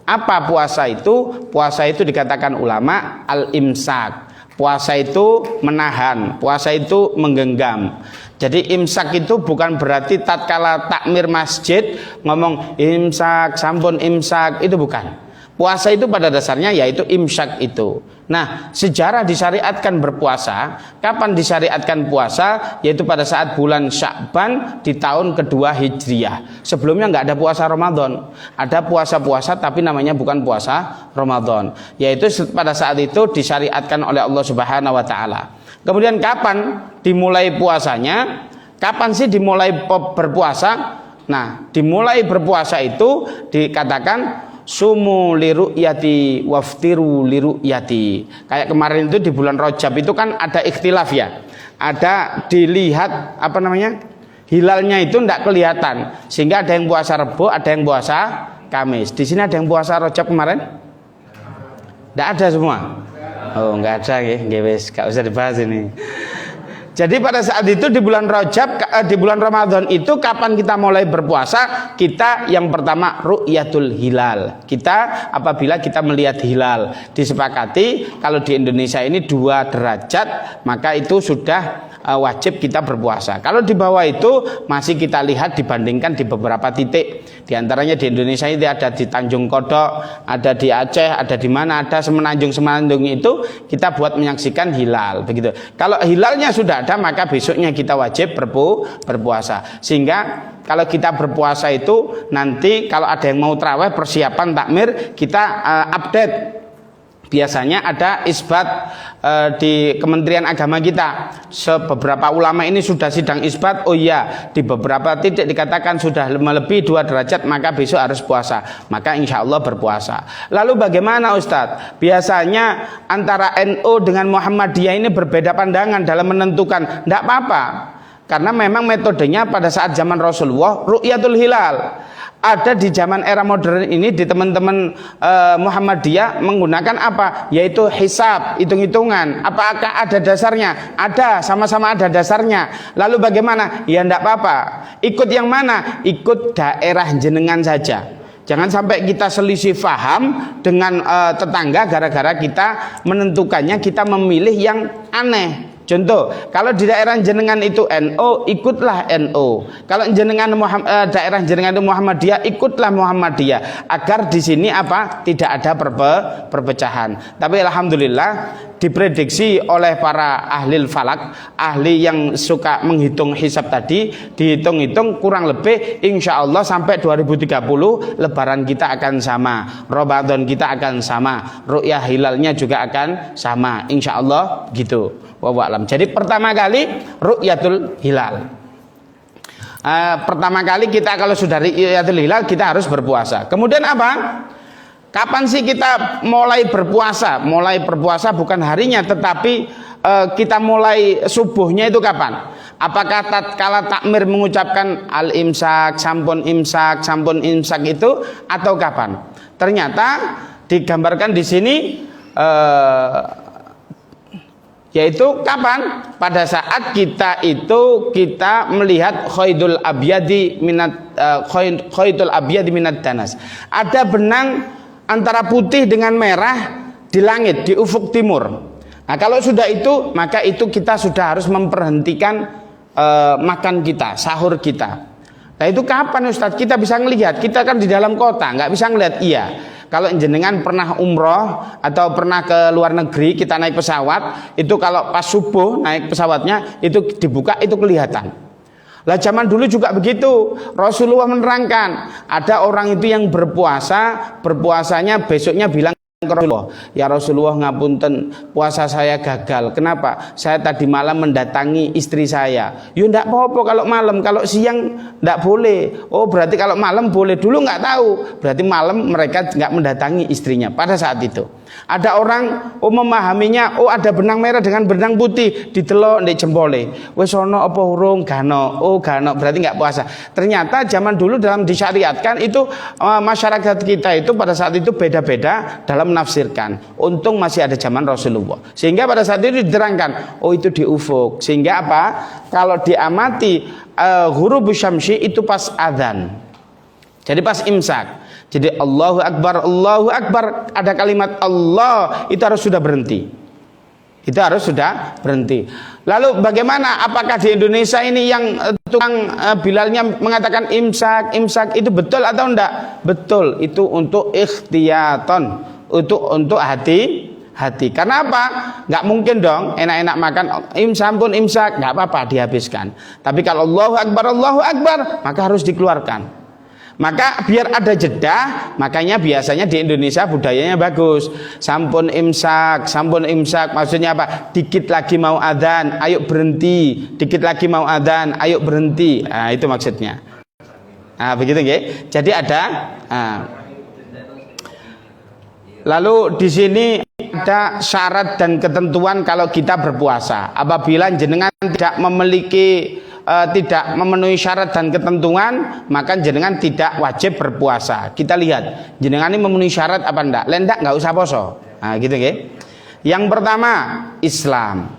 Apa puasa itu? Puasa itu dikatakan ulama al-imsak. Puasa itu menahan, puasa itu menggenggam. Jadi imsak itu bukan berarti tatkala takmir masjid ngomong imsak, sampun imsak, itu bukan. Puasa itu pada dasarnya yaitu imsak itu. Nah, sejarah disyariatkan berpuasa. Kapan disyariatkan puasa? Yaitu pada saat bulan Sya'ban di tahun kedua Hijriah. Sebelumnya nggak ada puasa Ramadan. Ada puasa-puasa tapi namanya bukan puasa Ramadan. Yaitu pada saat itu disyariatkan oleh Allah Subhanahu wa taala. Kemudian kapan dimulai puasanya? Kapan sih dimulai berpuasa? Nah, dimulai berpuasa itu dikatakan sumu liru'yati waftiru liru'yati. Kayak kemarin itu di bulan Rajab itu kan ada ikhtilaf ya. Ada dilihat apa namanya? Hilalnya itu tidak kelihatan. Sehingga ada yang puasa Rebo, ada yang puasa Kamis. Di sini ada yang puasa Rajab kemarin? Tidak ada semua. Oh, enggak ada ya. Wes, enggak usah dibahas ini. Jadi pada saat itu di bulan Rajab, di bulan Ramadan itu kapan kita mulai berpuasa? Kita yang pertama ru'yatul hilal. Kita apabila kita melihat hilal, disepakati kalau di Indonesia ini 2 derajat, maka itu sudah wajib kita berpuasa. Kalau di bawah itu masih kita lihat dibandingkan di beberapa titik. Di antaranya di Indonesia ini ada di Tanjung Kodok, ada di Aceh, ada di mana, ada semenanjung-semenanjung itu kita buat menyaksikan hilal begitu. Kalau hilalnya sudah ada maka besoknya kita wajib berpuasa. Sehingga kalau kita berpuasa itu nanti kalau ada yang mau traweh persiapan takmir kita update. Biasanya ada isbat di Kementerian Agama kita. Beberapa ulama ini sudah sidang isbat. Oh iya, di beberapa titik dikatakan sudah melebihi 2 derajat maka besok harus puasa. Maka insya Allah berpuasa. Lalu bagaimana Ustadz? Biasanya antara NU dengan Muhammadiyah ini berbeda pandangan dalam menentukan. Tidak apa-apa. Karena memang metodenya pada saat zaman Rasulullah ru'yatul hilal. Ada di zaman era modern ini di teman-teman Muhammadiyah menggunakan apa? Yaitu hisab, hitung-hitungan. Apakah ada dasarnya? Ada, sama-sama ada dasarnya. Lalu bagaimana? Ya enggak apa-apa. Ikut yang mana? Ikut daerah jenengan saja. Jangan sampai kita selisih faham dengan tetangga gara-gara kita menentukannya kita memilih yang aneh. Contoh, kalau di daerah jenengan itu NU, ikutlah NU. Kalau jenengan daerah jenengan itu Muhammadiyah, ikutlah Muhammadiyah. Agar di sini apa? Tidak ada perpecahan. Tapi alhamdulillah diprediksi oleh para ahli falak, ahli yang suka menghitung hisab tadi, dihitung-hitung kurang lebih insya Allah sampai 2030 Lebaran kita akan sama, Ramadan kita akan sama, ru'yah hilalnya juga akan sama, insya Allah gitu. Wallahualam. Jadi pertama kali ru'yatul hilal. Pertama kali kita kalau sudah ru'yatul hilal kita harus berpuasa. Kemudian apa? Kapan sih kita mulai berpuasa? Mulai berpuasa bukan harinya tetapi kita mulai subuhnya itu kapan? Apakah tatkala takmir mengucapkan al-imsak, sampun imsak itu, atau kapan? Ternyata digambarkan di sini yaitu kapan? Pada saat kita melihat khaydul abyadi minat danas. Ada benang antara putih dengan merah di langit, di ufuk timur. Nah, kalau sudah itu, maka itu kita sudah harus memperhentikan makan kita, sahur kita. Nah, itu kapan Ustadz kita bisa melihat? Kita kan di dalam kota, nggak bisa ngelihat. Iya, kalau jenengan pernah umroh atau pernah ke luar negeri, kita naik pesawat, itu kalau pas subuh naik pesawatnya itu dibuka, itu kelihatan. Lah zaman dulu juga begitu. Rasulullah menerangkan, ada orang itu yang berpuasanya besoknya bilang ke Rasulullah, ya Rasulullah ngapunten, puasa saya gagal. Kenapa? Saya tadi malam mendatangi istri saya. Ya enggak apa-apa kalau malam, kalau siang enggak boleh. Oh berarti kalau malam boleh. Dulu enggak tahu, berarti malam mereka enggak mendatangi istrinya pada saat itu. Ada orang memahaminya, ada benang merah dengan benang putih didelok ndek jempole. Wis ana apa urung? Gano. Oh gano, berarti enggak puasa. Ternyata zaman dulu dalam disyariatkan itu masyarakat kita itu pada saat itu beda-beda dalam menafsirkan. Untung masih ada zaman Rasulullah. Sehingga pada saat itu diterangkan, itu di ufuk. Sehingga apa? Kalau diamati ghurubus syamsi itu pas adzan. Jadi pas imsak. Jadi Allahu Akbar, ada kalimat Allah, itu harus sudah berhenti. Itu harus sudah berhenti. Lalu bagaimana? Apakah di Indonesia ini yang tukang Bilalnya mengatakan imsak itu betul atau enggak? Betul, itu untuk ikhtiyaton, untuk hati. Karena apa? Nggak mungkin dong enak-enak makan imsak, nggak apa-apa dihabiskan. Tapi kalau Allahu Akbar, maka harus dikeluarkan. Maka biar ada jeda, makanya biasanya di Indonesia budayanya bagus. Sampun imsak, maksudnya apa? Dikit lagi mau adzan, ayo berhenti. Dikit lagi mau adzan, ayo berhenti. Nah, itu maksudnya. Nah, begitu nggih. Jadi ada lalu di sini ada syarat dan ketentuan kalau kita berpuasa. Apabila jenengan tidak memenuhi syarat dan ketentuan, maka jenengan tidak wajib berpuasa. Kita lihat jenengan ini memenuhi syarat apa enggak. Lendak enggak usah poso. Nah, gitu nggih. Yang pertama, Islam.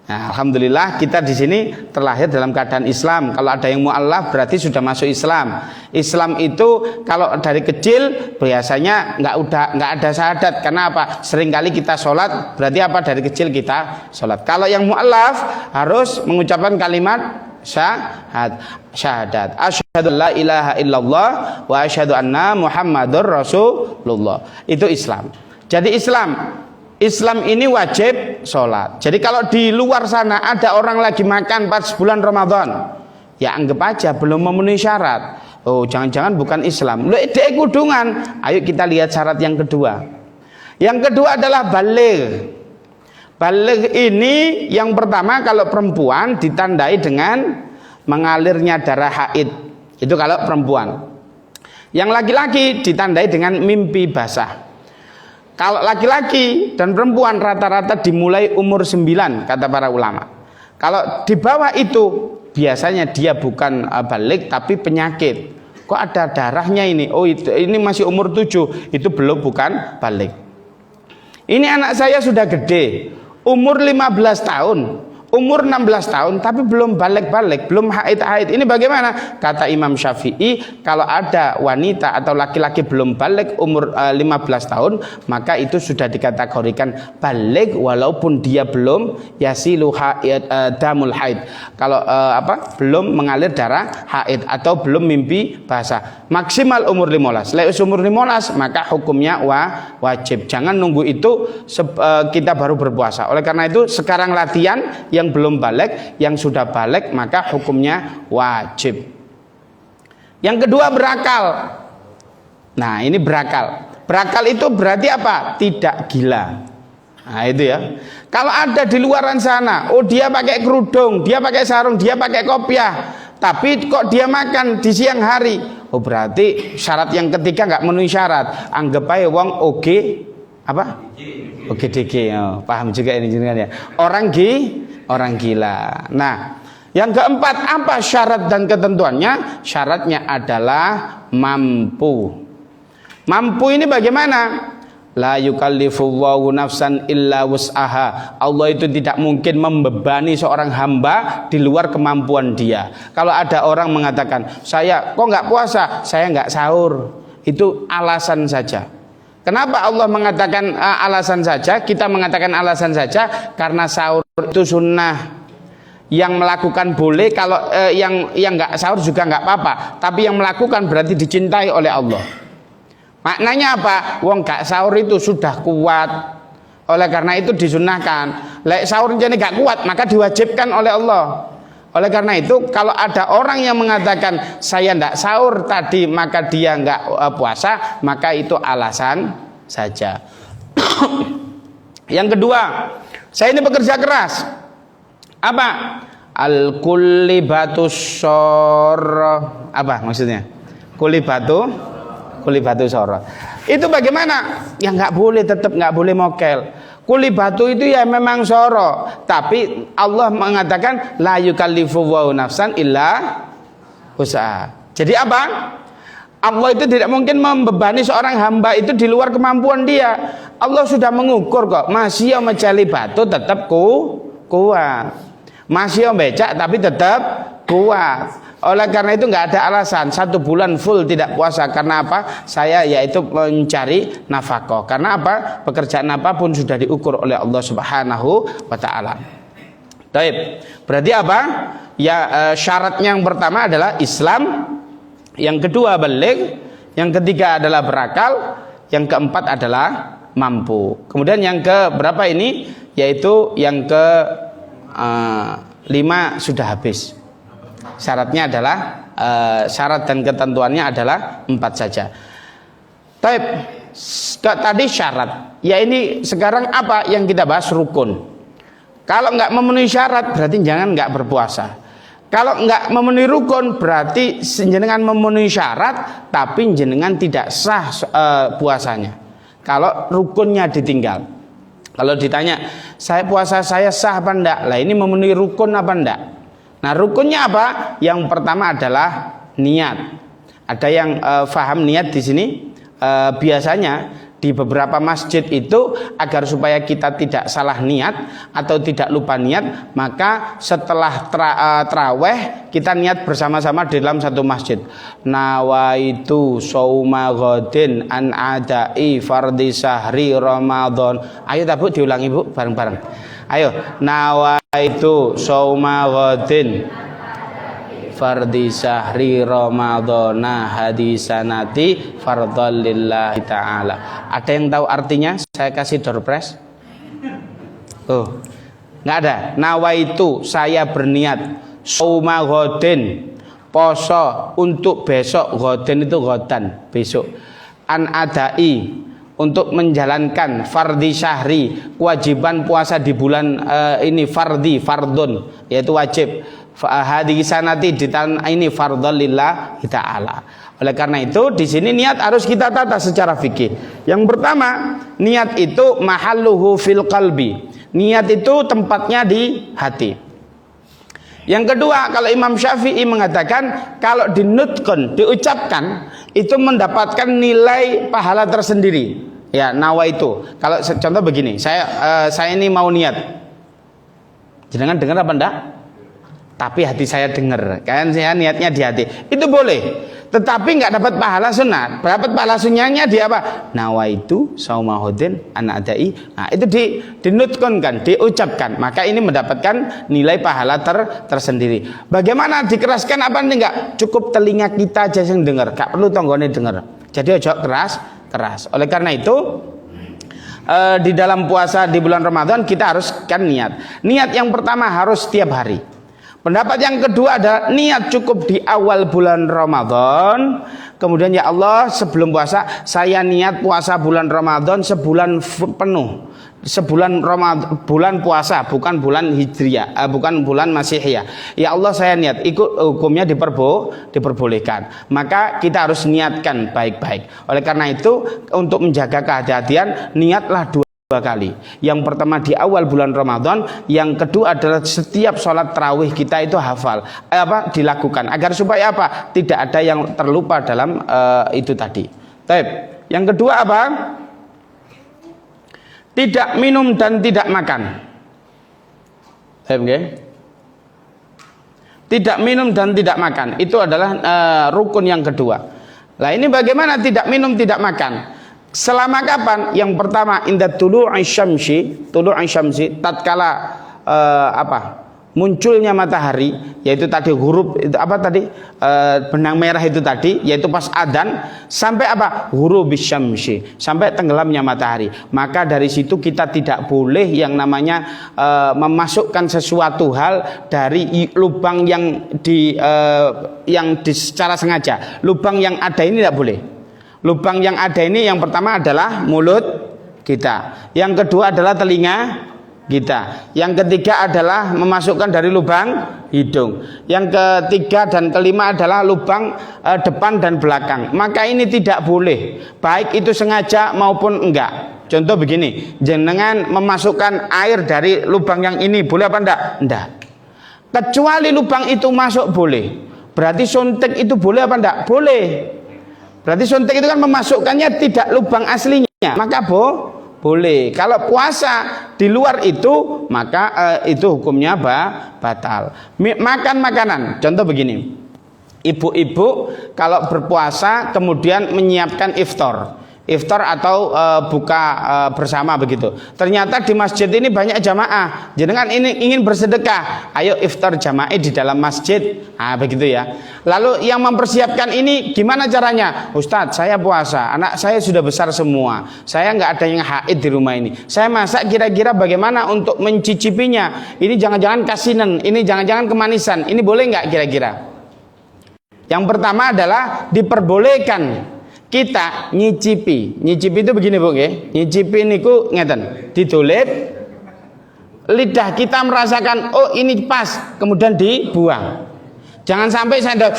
Nah, alhamdulillah kita di sini terlahir dalam keadaan Islam. Kalau ada yang mu'allaf berarti sudah masuk Islam. Islam itu kalau dari kecil biasanya nggak ada syahadat. Karena apa? Seringkali kita sholat, berarti apa? Dari kecil kita sholat. Kalau yang mu'allaf harus mengucapkan kalimat syahadat. Asyhadu la ilaha illallah wa asyhadu anna Muhammadur Rasulullah. Itu Islam. Jadi Islam ini wajib sholat. Jadi kalau di luar sana ada orang lagi makan pas bulan Ramadan, ya anggap aja belum memenuhi syarat. Oh jangan-jangan bukan Islam. Lu ide kudungan. Ayo kita lihat syarat yang kedua. Yang kedua adalah baligh. Baligh ini yang pertama kalau perempuan ditandai dengan mengalirnya darah haid. Itu kalau perempuan. Yang laki-laki ditandai dengan mimpi basah. Kalau laki-laki dan perempuan rata-rata dimulai umur 9 kata para ulama. Kalau di bawah itu biasanya dia bukan baligh tapi penyakit. Kok ada darahnya ini? Oh ini masih umur 7, itu bukan baligh. Ini anak saya sudah gede. Umur 15 tahun, umur 16 tahun, tapi belum balik-balik, belum haid-haid. Ini bagaimana? Kata Imam Syafi'i, kalau ada wanita atau laki-laki belum balik umur 15 tahun, maka itu sudah dikategorikan balik walaupun dia belum yasilu damul haid. Kalau belum mengalir darah haid atau belum mimpi basah. Maksimal umur 15. Lewat umur 15 maka hukumnya wajib. Jangan nunggu itu kita baru berpuasa. Oleh karena itu sekarang latihan yang belum balik, yang sudah balik maka hukumnya wajib. Yang kedua berakal. Nah ini berakal. Berakal itu berarti apa? Tidak gila. Nah itu ya. Kalau ada di luaran sana, dia pakai kerudung, dia pakai sarung, dia pakai kopiah, tapi kok dia makan di siang hari, berarti syarat yang ketiga nggak memenuhi syarat. Anggap aja wong oge Apa? OGDG, paham juga ini jenengan ya. Orang gila. Nah, yang keempat apa syarat dan ketentuannya? Syaratnya adalah mampu. Mampu ini bagaimana? La yukallifullahu nafsan illa wus'aha. Allah itu tidak mungkin membebani seorang hamba di luar kemampuan dia. Kalau ada orang mengatakan, saya kok nggak puasa, saya nggak sahur, itu alasan saja. Kenapa Allah mengatakan alasan saja? Kita mengatakan alasan saja karena sahur itu sunnah. Yang melakukan boleh, kalau yang nggak sahur juga nggak apa-apa. Tapi yang melakukan berarti dicintai oleh Allah. Maknanya apa? Wong gak sahur itu sudah kuat. Oleh karena itu disunahkan. Lek sahur jadi gak kuat, maka diwajibkan oleh Allah. Oleh karena itu kalau ada orang yang mengatakan saya ndak sahur tadi maka dia nggak puasa, maka itu alasan saja. Yang kedua, saya ini bekerja keras. Apa? Al-kullibatus sor. Apa maksudnya? Kulibatu soro. Itu bagaimana? Ya nggak boleh, tetap nggak boleh mokel. Kulibatu itu ya memang soro, tapi Allah mengatakan la yukallifullahu nafsan illa usaha. Jadi apa? Allah itu tidak mungkin membebani seorang hamba itu di luar kemampuan dia. Allah sudah mengukur kok. Masih mencari batu tetap kuat. Masih becak tapi tetap kuat. Oleh karena itu nggak ada alasan 1 bulan full tidak puasa. Karena apa? Saya yaitu mencari nafkah. Karena apa? Pekerjaan apapun sudah diukur oleh Allah Subhanahu wa taala. Baik. Berarti apa? Ya syaratnya yang pertama adalah Islam, yang kedua baligh, yang ketiga adalah berakal, yang keempat adalah mampu. Kemudian yang ke berapa ini? Yaitu yang ke 5 sudah habis. Syaratnya adalah syarat dan ketentuannya adalah 4 saja. Tadi syarat. Ya ini sekarang apa yang kita bahas? Rukun. Kalau nggak memenuhi syarat berarti jangan nggak berpuasa. Kalau nggak memenuhi rukun berarti jenengan memenuhi syarat tapi jenengan tidak sah puasanya. Kalau rukunnya ditinggal. Kalau ditanya, saya puasa saya sah apa enggak? Lah ini memenuhi rukun apa enggak? Nah rukunnya apa? Yang pertama adalah niat. Ada yang faham niat di sini? Biasanya di beberapa masjid itu agar supaya kita tidak salah niat atau tidak lupa niat, maka setelah traweh kita niat bersama-sama di dalam satu masjid. Nawaitu shauma ghadin an adai fardhi syahri Ramadan. Ayo Bu diulangi Bu bareng-bareng. Ayo, nawaitu shauma ghadin fardhi syahri Ramadana hadisanati fardhal lillahi ta'ala. Ada yang tahu artinya? Saya kasih door prize. Oh, nggak ada. Nawaitu, saya berniat shauma ghadin, poso untuk besok. Ghadin itu ghadan, besok. An adai, untuk menjalankan fardhi syahri, kewajiban puasa di bulan ini, fardun, yaitu wajib. Hadisanati di tahun ini fardhal lillahi ta'ala. Oleh karena itu di sini niat harus kita tata secara fikih. Yang pertama, niat itu mahalluhu fil qalbi. Niat itu tempatnya di hati. Yang kedua, kalau Imam Syafi'i mengatakan kalau dinutkan, diucapkan itu mendapatkan nilai pahala tersendiri. Ya, nawa itu. Kalau contoh begini, saya ini mau niat. Jangan dengar apa enggak? Tapi hati saya dengar, kan saya niatnya di hati, itu boleh. Tetapi nggak dapat pahala sunat. Dapat pahala sunnahnya di apa? Nawaitu saumahodin anak adai. Nah itu dinutkan kan, diucapkan. Maka ini mendapatkan nilai pahala tersendiri. Bagaimana dikeraskan apa enggak? Cukup telinga kita aja yang dengar, nggak perlu tonggone dengar. Jadi ojo keras. Oleh karena itu di dalam puasa di bulan Ramadan kita harus kan niat. Niat yang pertama harus setiap hari. Pendapat yang kedua adalah niat cukup di awal bulan Ramadan. Kemudian ya Allah, sebelum puasa saya niat puasa bulan Ramadan sebulan penuh. Sebulan Ramadan, bulan puasa, bukan bulan Hijriah, bukan bulan Masihiyah. Ya Allah, saya niat, ikut hukumnya diperbolehkan. Maka kita harus niatkan baik-baik. Oleh karena itu, untuk menjaga kehati-hatian, niatlah dua kali. Yang pertama di awal bulan Ramadan, yang kedua adalah setiap sholat tarawih kita itu hafal, dilakukan agar supaya apa? Tidak ada yang terlupa dalam itu tadi. Baik. Yang kedua apa? Tidak minum dan tidak makan. Okay. Tidak minum dan tidak makan. Itu adalah rukun yang kedua. Nah, ini bagaimana tidak minum tidak makan? Selama kapan? Yang pertama, inda tulu'i syamsi, tatkala munculnya matahari, yaitu tadi huruf itu benang merah itu tadi, yaitu pas adzan, sampai apa? Ghurubis syamsi, sampai tenggelamnya matahari. Maka dari situ kita tidak boleh yang namanya memasukkan sesuatu hal dari lubang yang secara sengaja. Lubang yang ada ini tidak boleh. Lubang yang ada ini yang pertama adalah mulut kita, yang kedua adalah telinga kita, yang ketiga adalah memasukkan dari lubang hidung, yang ketiga dan kelima adalah lubang depan dan belakang. Maka ini tidak boleh, baik itu sengaja maupun enggak. Contoh begini, jenengan memasukkan air dari lubang yang ini, boleh apa enggak? Enggak. Kecuali lubang itu masuk boleh. Berarti suntik itu boleh apa enggak? Boleh. Berarti suntik itu kan memasukkannya tidak lubang aslinya, maka boleh. Kalau puasa di luar itu, maka itu hukumnya batal. Makan makanan, contoh begini, ibu-ibu kalau berpuasa kemudian menyiapkan iftar atau buka bersama begitu. Ternyata di masjid ini banyak jamaah. Jenengan ini ingin bersedekah, ayo iftar jamaah di dalam masjid. Begitu ya. Lalu yang mempersiapkan ini gimana caranya? Ustadz, saya puasa, anak saya sudah besar semua. Saya nggak ada yang haid di rumah ini. Saya masak kira-kira bagaimana untuk mencicipinya? Ini jangan-jangan kasinan, ini jangan-jangan kemanisan. Ini boleh nggak kira-kira? Yang pertama adalah diperbolehkan kita nyicipi itu begini Bu nggih. Nyicipi niku ngeten, ditulit, lidah kita merasakan oh ini pas, kemudian dibuang. Jangan sampai saya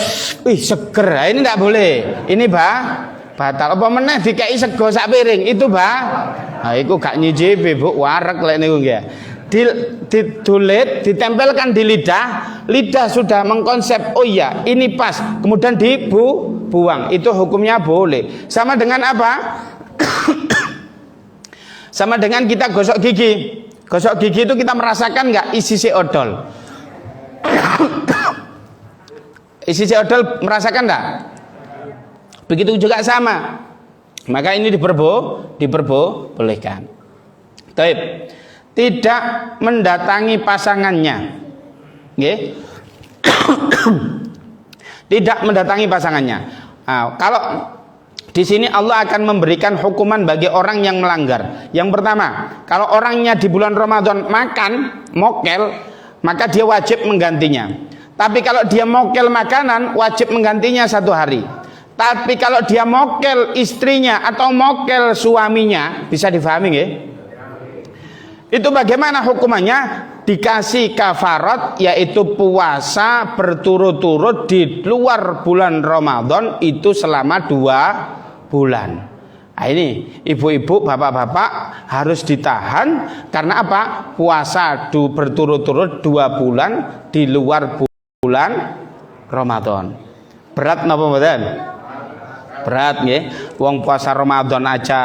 seger, ini tidak boleh. Ini batal. Apa meneh dikai sego sak piring itu iku gak nyicipi Bu, wareg lek niku nggih. Ditulit, ditempelkan di lidah sudah mengkonsep oh iya ini pas, kemudian dibuang, itu hukumnya boleh. Sama dengan apa? Sama dengan kita gosok gigi itu kita merasakan nggak isi si odol? Isi si odol merasakan nggak? Begitu juga sama, maka ini diperbolehkan. Taib. Tidak mendatangi pasangannya, okay? Tidak mendatangi pasangannya. Kalau di sini Allah akan memberikan hukuman bagi orang yang melanggar. Yang pertama, kalau orangnya di bulan Ramadan makan mokel, maka dia wajib menggantinya. Tapi kalau dia mokel makanan, wajib menggantinya 1 hari. Tapi kalau dia mokel istrinya atau mokel suaminya, bisa difahami nggih? Itu bagaimana hukumannya? Dikasih kafarat, yaitu puasa berturut-turut di luar bulan Ramadan itu selama 2 bulan. Ini ibu-ibu, bapak-bapak harus ditahan. Karena apa? Puasa berturut-turut 2 bulan di luar bulan Ramadan. Berat napa mboten? Berat nggih. Wong puasa Ramadan aja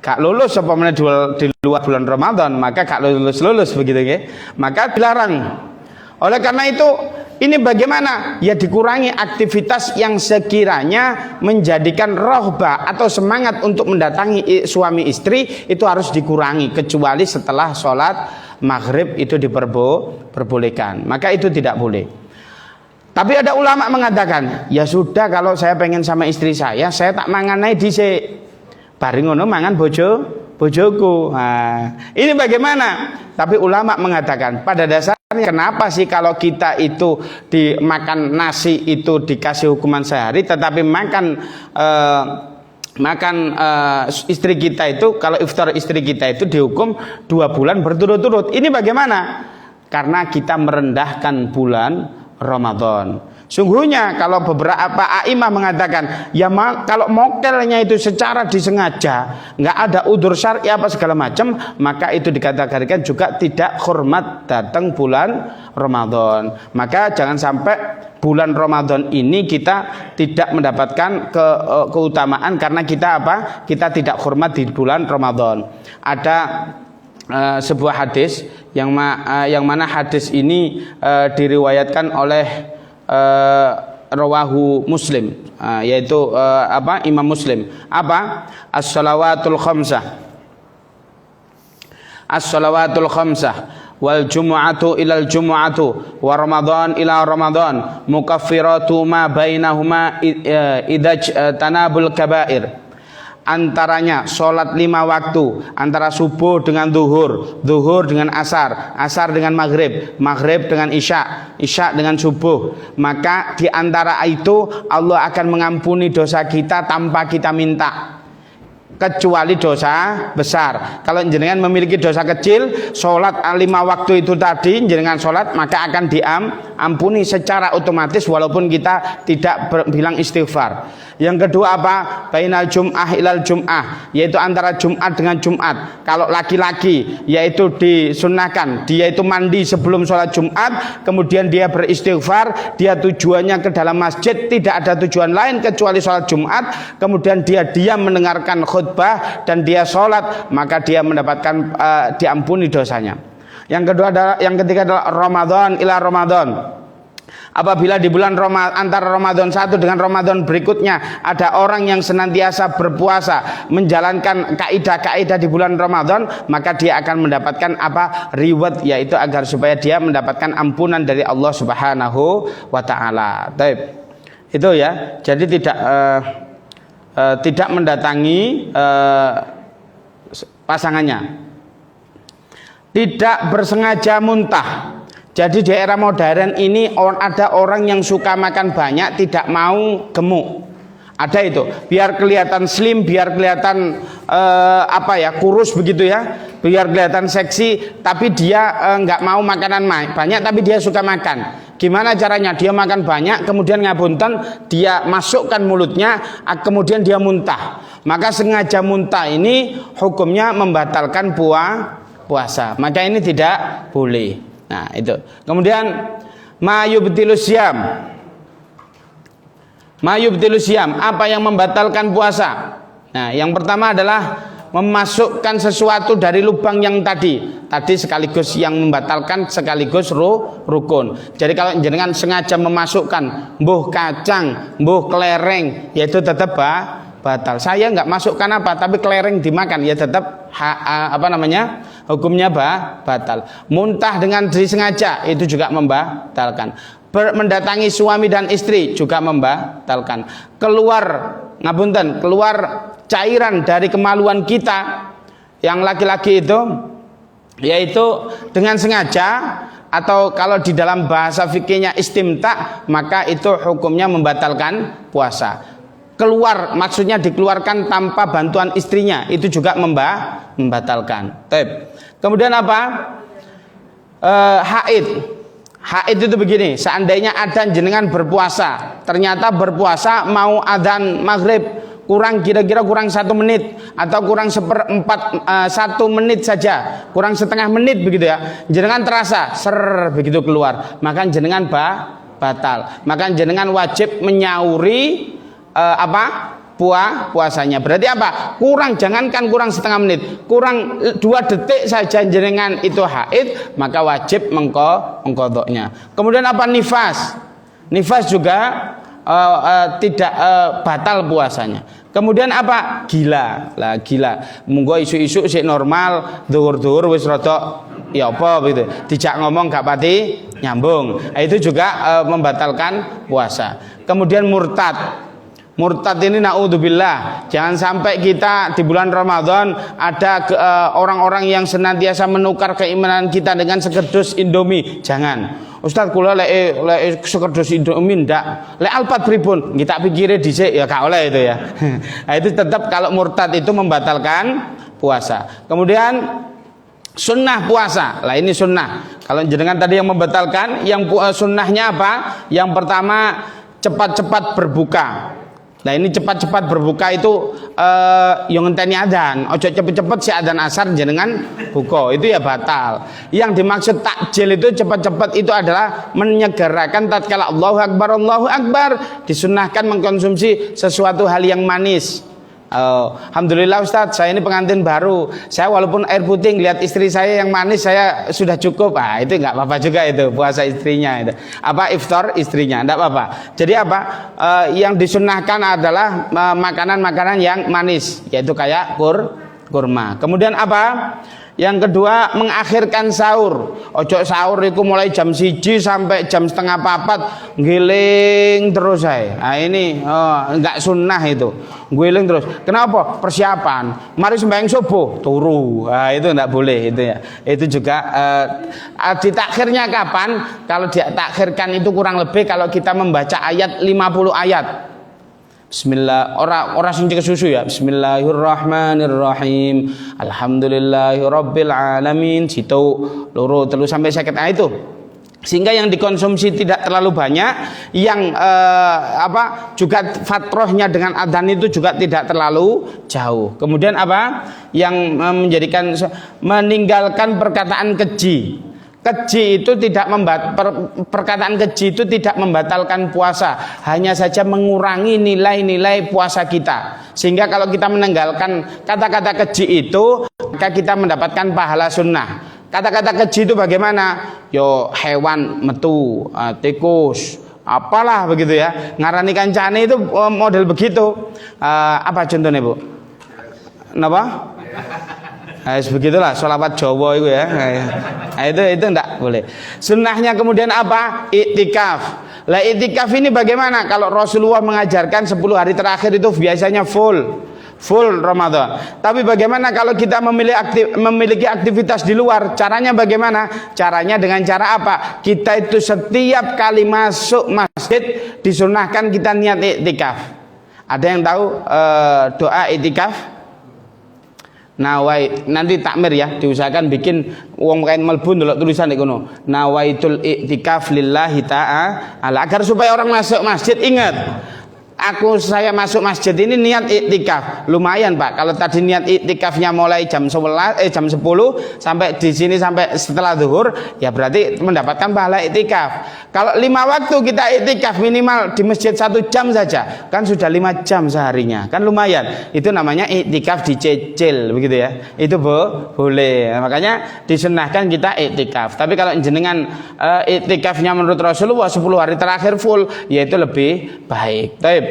gak lulus apa meneh di luar bulan Ramadan, maka gak lulus begitu ya. Maka dilarang. Oleh karena itu, ini bagaimana? Ya dikurangi aktivitas yang sekiranya menjadikan rohbah atau semangat untuk mendatangi suami istri itu harus dikurangi, kecuali setelah sholat maghrib itu diperbolehkan. Maka itu tidak boleh. Tapi ada ulama mengatakan, ya sudah kalau saya pengen sama istri saya tak manganai dhisik. Bareng ngono mangan bojoku. Ini bagaimana? Tapi ulama mengatakan pada dasar Kenapa sih kalau kita itu dimakan nasi itu dikasih hukuman sehari, tetapi makan istri kita itu, kalau iftar istri kita itu dihukum 2 bulan berturut-turut. Ini bagaimana? Karena kita merendahkan bulan Ramadan. Sungguhnya kalau beberapa a'imah mengatakan ya kalau mokelnya itu secara disengaja, nggak ada udzur syar'i apa segala macam, maka itu dikategorikan juga tidak hormat datang bulan Ramadan. Maka jangan sampai bulan Ramadan ini kita tidak mendapatkan keutamaan karena kita kita tidak hormat di bulan Ramadan. Ada sebuah hadis yang mana hadis ini diriwayatkan oleh rawahu Muslim, yaitu Imam Muslim. As-salawatul khamsah wal jumu'atu ilal jumu'atu wa ramadhan ila ramadhan mukaffiratu ma bainahuma idaj tanabul kabair. Antaranya sholat 5 waktu, antara subuh dengan zuhur, zuhur dengan asar, asar dengan maghrib, maghrib dengan isya, isya dengan subuh. Maka di antara itu Allah akan mengampuni dosa kita tanpa kita minta, kecuali dosa besar. Kalau jenengan memiliki dosa kecil, sholat 5 waktu itu tadi jenengan sholat, maka akan diampuni secara otomatis walaupun kita tidak bilang istighfar. Yang kedua bainal jum'ah ilal jum'ah, yaitu antara Jumat dengan Jumat. Kalau laki-laki yaitu disunnahkan dia itu mandi sebelum sholat Jumat, kemudian dia beristighfar, dia tujuannya ke dalam masjid, tidak ada tujuan lain kecuali sholat Jumat, kemudian dia diam mendengarkan khutbah dan dia sholat, maka dia mendapatkan diampuni dosanya. Yang ketiga adalah Ramadan ila Ramadan. Apabila di bulan antara Ramadan 1 dengan Ramadan berikutnya ada orang yang senantiasa berpuasa, menjalankan kaidah-kaidah di bulan Ramadan, maka dia akan mendapatkan reward, yaitu agar supaya dia mendapatkan ampunan dari Allah Subhanahu wa taala. Baik. Itu ya. Jadi tidak mendatangi pasangannya. Tidak bersengaja muntah. Jadi di era modern ini ada orang yang suka makan banyak, tidak mau gemuk. Ada itu, biar kelihatan slim, biar kelihatan kurus begitu ya, biar kelihatan seksi, tapi dia nggak mau makanan banyak, tapi dia suka makan. Gimana caranya? Dia makan banyak, kemudian ngapunten, dia masukkan mulutnya, kemudian dia muntah. Maka sengaja muntah ini hukumnya membatalkan puasa. Maka ini tidak boleh. Nah itu. Kemudian mayubtilus syam, apa yang membatalkan puasa? Nah, yang pertama adalah memasukkan sesuatu dari lubang yang tadi sekaligus yang membatalkan sekaligus rukun. Jadi kalau jenengan sengaja memasukkan mbuh kacang, mbuh kelereng, yaitu tetap batal. Saya nggak masukkan tapi kelereng dimakan, ya tetap hukumnya batal. Muntah dengan disengaja itu juga membatalkan. Mendatangi suami dan istri juga membatalkan. Keluar cairan dari kemaluan kita yang laki-laki itu, yaitu dengan sengaja, atau kalau di dalam bahasa fikihnya istimta, maka itu hukumnya membatalkan puasa. Keluar, maksudnya dikeluarkan tanpa bantuan istrinya, itu juga membatalkan. Kemudian haid itu begini, seandainya adzan jenengan berpuasa, ternyata berpuasa mau adzan maghrib kira-kira kurang 1 menit atau kurang 1/4 menit saja, kurang setengah menit begitu ya, jenengan terasa begitu keluar, maka jenengan batal, maka jenengan wajib menyauri puasanya. Berarti jangankan kurang setengah menit, kurang 2 detik saja jenengan itu haid, maka wajib mengqadha'nya. Kemudian nifas juga tidak batal puasanya. Kemudian gila. Monggo isu-isu sik normal, dhuwur-dhuwur wis rada ya apa gitu. Dijak ngomong gak pati nyambung. Itu juga membatalkan puasa. Kemudian Murtad ini naudzubillah. Jangan sampai kita di bulan Ramadan ada orang-orang yang senantiasa menukar keimanan kita dengan sekedus Indomie. Jangan. Ustaz kula lek sekedus Indomie ndak. Lek Alpat pripun? Kita pikire dhisik ya gak oleh itu ya. Nah, itu tetap kalau murtad itu membatalkan puasa. Kemudian sunnah puasa. Lah ini sunnah. Kalau jenengan tadi yang membatalkan, yang sunnahnya apa? Yang pertama cepat-cepat berbuka. Nah ini cepat-cepat berbuka itu yang ngenteni adzan. Ojo cepet-cepet si adzan asar jenengan buka, itu ya batal. Yang dimaksud takjil itu cepat-cepat itu adalah menyegerakan tatkala Allahu Akbar, disunnahkan mengkonsumsi sesuatu hal yang manis. Alhamdulillah Ustadz, saya ini pengantin baru. Saya walaupun air putih lihat istri saya yang manis, saya sudah cukup. Itu nggak apa-apa juga itu puasa istrinya itu. Apa iftar istrinya, nggak apa-apa. Jadi apa? Yang disunahkan adalah makanan-makanan yang manis, yaitu kayak kurma. Kemudian apa? Yang kedua, mengakhirkan sahur. Ojo sahur itu mulai jam 1 sampai jam 3:30 ngiling terus saya. Nah ini enggak sunnah itu. Ngiling terus. Kenapa? Persiapan. Mari sembahyang subuh turu. Nah itu enggak boleh itu ya. Itu juga ditakhirnya kapan? Kalau ditakhirkan itu kurang lebih kalau kita membaca ayat 50 ayat. Bismillah, ora sing kesusu ya. Bismillahirrahmanirrahim. Alhamdulillahirabbil alamin. Situ loro telu sampai 50 itu. Sehingga yang dikonsumsi tidak terlalu banyak, yang juga fatrohnya dengan adzan itu juga tidak terlalu jauh. Kemudian apa? Yang meninggalkan perkataan keji. Keji itu perkataan keji itu tidak membatalkan puasa, hanya saja mengurangi nilai-nilai puasa kita. Sehingga kalau kita meninggalkan kata-kata keji itu, maka kita mendapatkan pahala sunnah. Kata-kata keji itu bagaimana? Yo hewan metu, tikus, apalah begitu ya. Ngarani kancane itu model begitu. Apa contohnya Bu? Napa? Begitulah sholawat Jawa itu ya. Itu enggak boleh. Sunnahnya kemudian apa? Iktikaf. Lah iktikaf ini bagaimana? Kalau Rasulullah mengajarkan 10 hari terakhir itu biasanya full Ramadan. Tapi bagaimana kalau kita memiliki aktivitas di luar? Caranya bagaimana? Caranya dengan cara apa? Kita itu setiap kali masuk masjid disunnahkan kita niat iktikaf. Ada yang tahu doa iktikaf? Nawai, nanti takmir ya, diusahakan bikin wong kain melbun delok tulisan di kono. Nawaitul i'tikaf lillahi ta'ala, agar supaya orang masuk masjid ingat, saya masuk masjid ini niat iktikaf. Lumayan Pak, kalau tadi niat iktikafnya mulai jam 10 sampai di sini sampai setelah zuhur, ya berarti mendapatkan pahala iktikaf. Kalau 5 waktu kita iktikaf minimal di masjid 1 jam saja, kan sudah 5 jam seharinya, kan lumayan. Itu namanya iktikaf dicicil begitu ya. Itu boleh. Makanya disunahkan kita iktikaf. Tapi kalau jenengan iktikafnya menurut Rasulullah 10 hari terakhir full, yaitu lebih baik. Baik.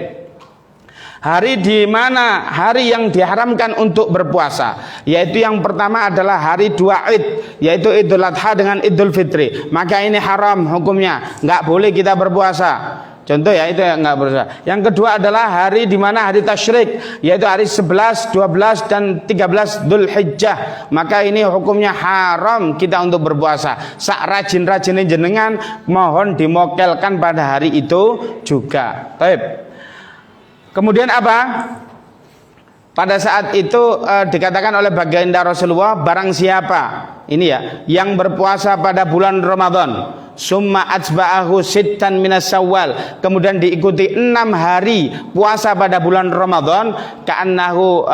Hari di mana hari yang diharamkan untuk berpuasa, yaitu yang pertama adalah hari 2 Id, yaitu Idul Adha dengan Idul Fitri. Maka ini haram hukumnya, nggak boleh kita berpuasa. Contoh ya, itu yang nggak berpuasa. Yang kedua adalah hari di mana hari tasyrik, yaitu hari 11, 12 dan 13 Dzulhijjah. Maka ini hukumnya haram kita untuk berpuasa. Sak rajin-rajinnya jenengan mohon dimokelkan pada hari itu juga. Baik. Kemudian apa? Pada saat itu dikatakan oleh baginda Rasulullah, barang siapa ini ya yang berpuasa pada bulan Ramadan, summa atsba'ahu sittan minas Syawal, kemudian diikuti 6 hari puasa pada bulan Ramadan, ka'annahu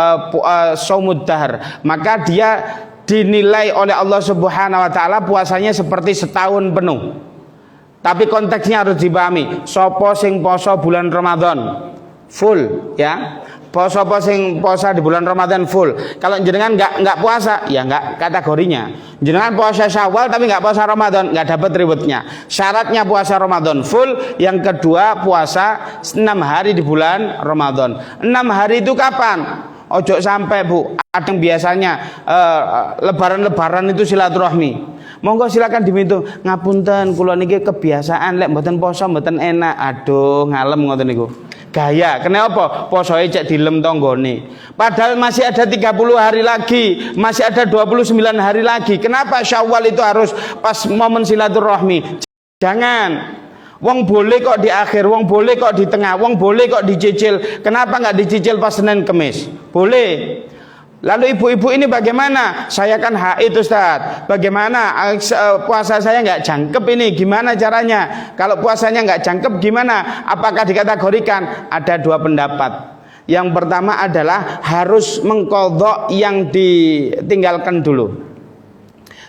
shaumud dahr, maka dia dinilai oleh Allah Subhanahu wa taala puasanya seperti setahun penuh. Tapi konteksnya harus dipahami. Sopo sing poso bulan Ramadan full ya, poso sing puasa di bulan Ramadan full. Kalau jenengan nggak puasa, ya nggak kategorinya. Jenengan puasa Syawal tapi nggak puasa Ramadan, nggak dapat ribetnya. Syaratnya puasa Ramadan full. Yang kedua puasa 6 hari di bulan Ramadan. 6 hari itu kapan? Ojo sampai Bu, ada yang biasanya lebaran itu silaturahmi. Monggo silakan dimintu. Ngapunten kula niki kebiasaan lek mboten poso mboten enak. Aduh, ngalem ngoten niku. Gaya, kenapa? Posoe cek dilem tanggane. Padahal masih ada 30 hari lagi, masih ada 29 hari lagi. Kenapa Syawal itu harus pas momen silaturahmi? Jangan. Wong boleh kok di akhir, wong boleh kok di tengah, wong boleh kok dicicil. Kenapa nggak dicicil pas Senin Kemis? Boleh. Lalu ibu-ibu ini bagaimana? Saya kan haid Ustaz. Bagaimana puasa saya nggak jangkep ini? Gimana caranya? Kalau puasanya nggak jangkep gimana? Apakah dikategorikan? Ada dua pendapat. Yang pertama adalah harus mengqadha yang ditinggalkan dulu.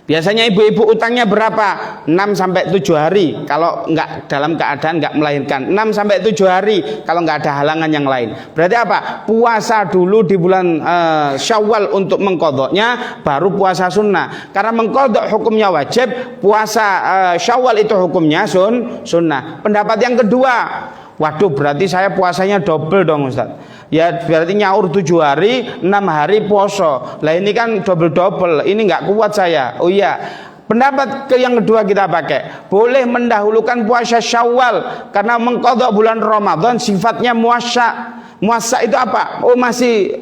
Biasanya ibu-ibu utangnya berapa? 6 sampai 7 hari kalau enggak dalam keadaan enggak melahirkan. 6 sampai 7 hari kalau enggak ada halangan yang lain. Berarti apa? Puasa dulu di bulan Syawal untuk mengqadhanya, baru puasa sunnah. Karena mengqadha hukumnya wajib, puasa Syawal itu hukumnya sunnah. Pendapat yang kedua, waduh berarti saya puasanya double dong Ustaz. Ya berarti nyaur 7 hari, 6 hari poso. Lah ini kan double-double. Ini nggak kuat saya. Oh iya. Pendapat yang kedua kita pakai, boleh mendahulukan puasa Syawal karena mengqadha bulan Ramadan sifatnya muasa. Muasa itu apa? Oh masih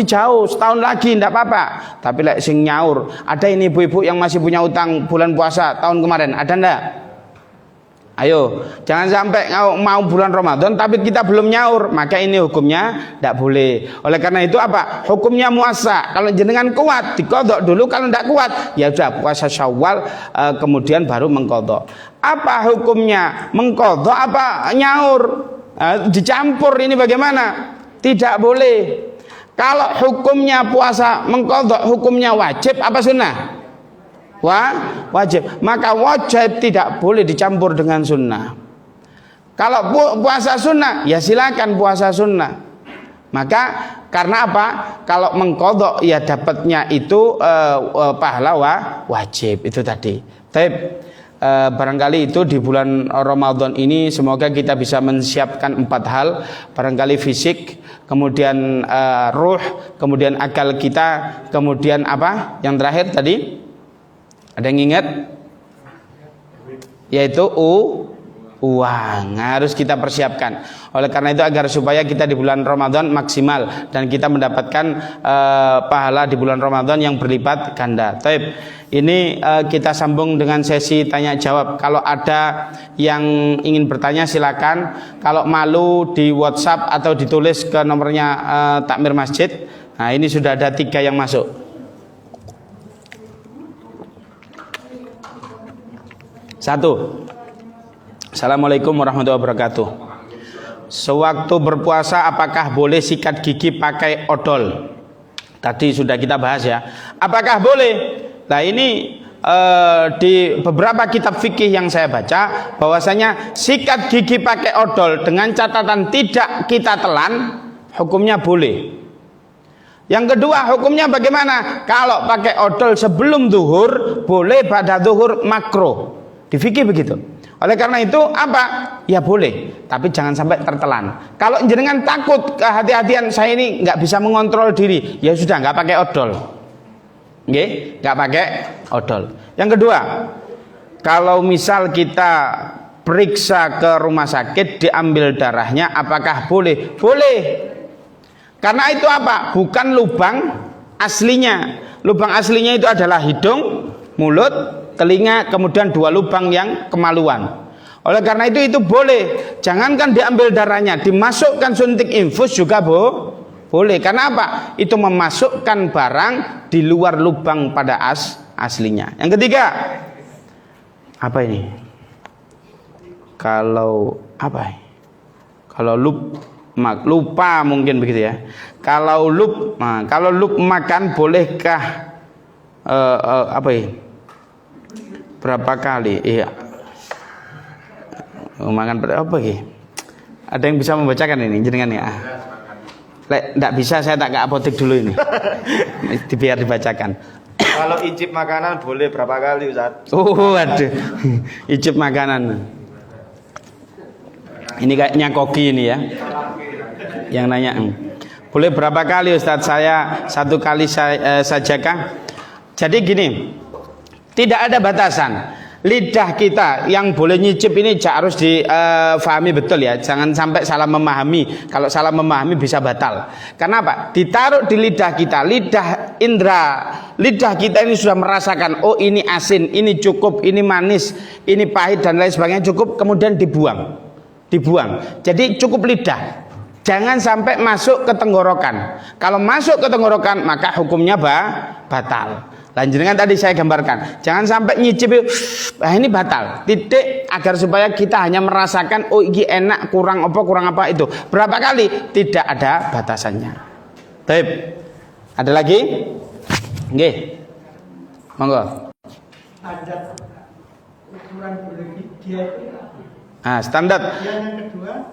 jauh, setahun lagi enggak apa-apa. Tapi lek sing nyaur, ada ini ibu-ibu yang masih punya utang bulan puasa tahun kemarin, ada enggak? Ayo, jangan sampai mau bulan Ramadan tapi kita belum nyaur, maka ini hukumnya tidak boleh. Oleh karena itu apa? Hukumnya muasa. Kalau jenengan kuat, diqadha dulu. Kalau tidak kuat, ya sudah puasa Syawal kemudian baru mengqadha. Apa hukumnya? Mengqadha apa nyaur? Dicampur ini bagaimana? Tidak boleh. Kalau hukumnya puasa mengqadha, hukumnya wajib apa sunnah? Wajib. Maka wajib tidak boleh dicampur dengan sunnah. Kalau puasa sunnah, ya silakan puasa sunnah. Maka karena apa? Kalau mengqadha ya dapatnya itu pahala wajib itu tadi. Tapi barangkali itu di bulan Ramadan ini semoga kita bisa menyiapkan 4 hal. Barangkali fisik, kemudian ruh, kemudian akal kita, kemudian apa? Yang terakhir tadi? Ada yang ingat? Yaitu uang harus kita persiapkan. Oleh karena itu agar supaya kita di bulan Ramadan maksimal dan kita mendapatkan pahala di bulan Ramadan yang berlipat ganda. Taib. Ini kita sambung dengan sesi tanya jawab. Kalau ada yang ingin bertanya silakan. Kalau malu di WhatsApp atau ditulis ke nomornya Takmir Masjid. Nah ini sudah ada 3 yang masuk. 1. Assalamualaikum warahmatullahi wabarakatuh. Sewaktu berpuasa apakah boleh sikat gigi pakai odol? Tadi sudah kita bahas ya. Apakah boleh? Nah ini di beberapa kitab fikih yang saya baca bahwasanya sikat gigi pakai odol dengan catatan tidak kita telan, hukumnya boleh. Yang kedua hukumnya bagaimana? Kalau pakai odol sebelum zuhur boleh, pada zuhur makruh. Di fikih begitu. Oleh karena itu apa? Ya boleh, tapi jangan sampai tertelan. Kalau jenengan takut kehati-hatian saya ini nggak bisa mengontrol diri, ya sudah nggak pakai odol. Nggih, nggak pakai odol. Yang kedua, kalau misal kita periksa ke rumah sakit diambil darahnya, apakah boleh? Boleh. Karena itu apa? Bukan lubang aslinya. Lubang aslinya itu adalah hidung, mulut, telinga, kemudian 2 lubang yang kemaluan. Oleh karena itu boleh. Jangankan diambil darahnya, dimasukkan suntik infus juga boleh. Karena apa? Itu memasukkan barang di luar lubang pada aslinya. Yang ketiga, apa ini? Kalau apa? Kalau lupa mungkin begitu ya. Kalau makan bolehkah apa ya? Berapa kali? Iya. Makan apa ya? Ada yang bisa membacakan ini jenengan ya? Lek enggak bisa saya tak ke apotek dulu ini. Biar dibacakan. Kalau icip makanan boleh berapa kali Ustaz? Oh, aduh. Icip makanan. Ini kayaknya koki ini ya. Yang nanya. Boleh berapa kali Ustaz? Saya 1 kali saja kah? Jadi gini. Tidak ada batasan. Lidah kita yang boleh nyicip ini harus difahami betul ya. Jangan sampai salah memahami. Kalau salah memahami bisa batal. Karena apa? Ditaruh di lidah kita, lidah indera, lidah kita ini sudah merasakan, oh ini asin, ini cukup, ini manis, ini pahit dan lain sebagainya, cukup, kemudian dibuang. Jadi cukup lidah. Jangan sampai masuk ke tenggorokan. Kalau masuk ke tenggorokan maka hukumnya batal. Lanjutkan tadi saya gambarkan. Jangan sampai nyicip, ini batal. Titik, agar supaya kita hanya merasakan, oh ini enak, kurang apa itu. Berapa kali? Tidak ada batasannya. Baik. Ada lagi? Nggih. Monggo. Ada ukuran boleh fidyah itu. Standar. Yang kedua,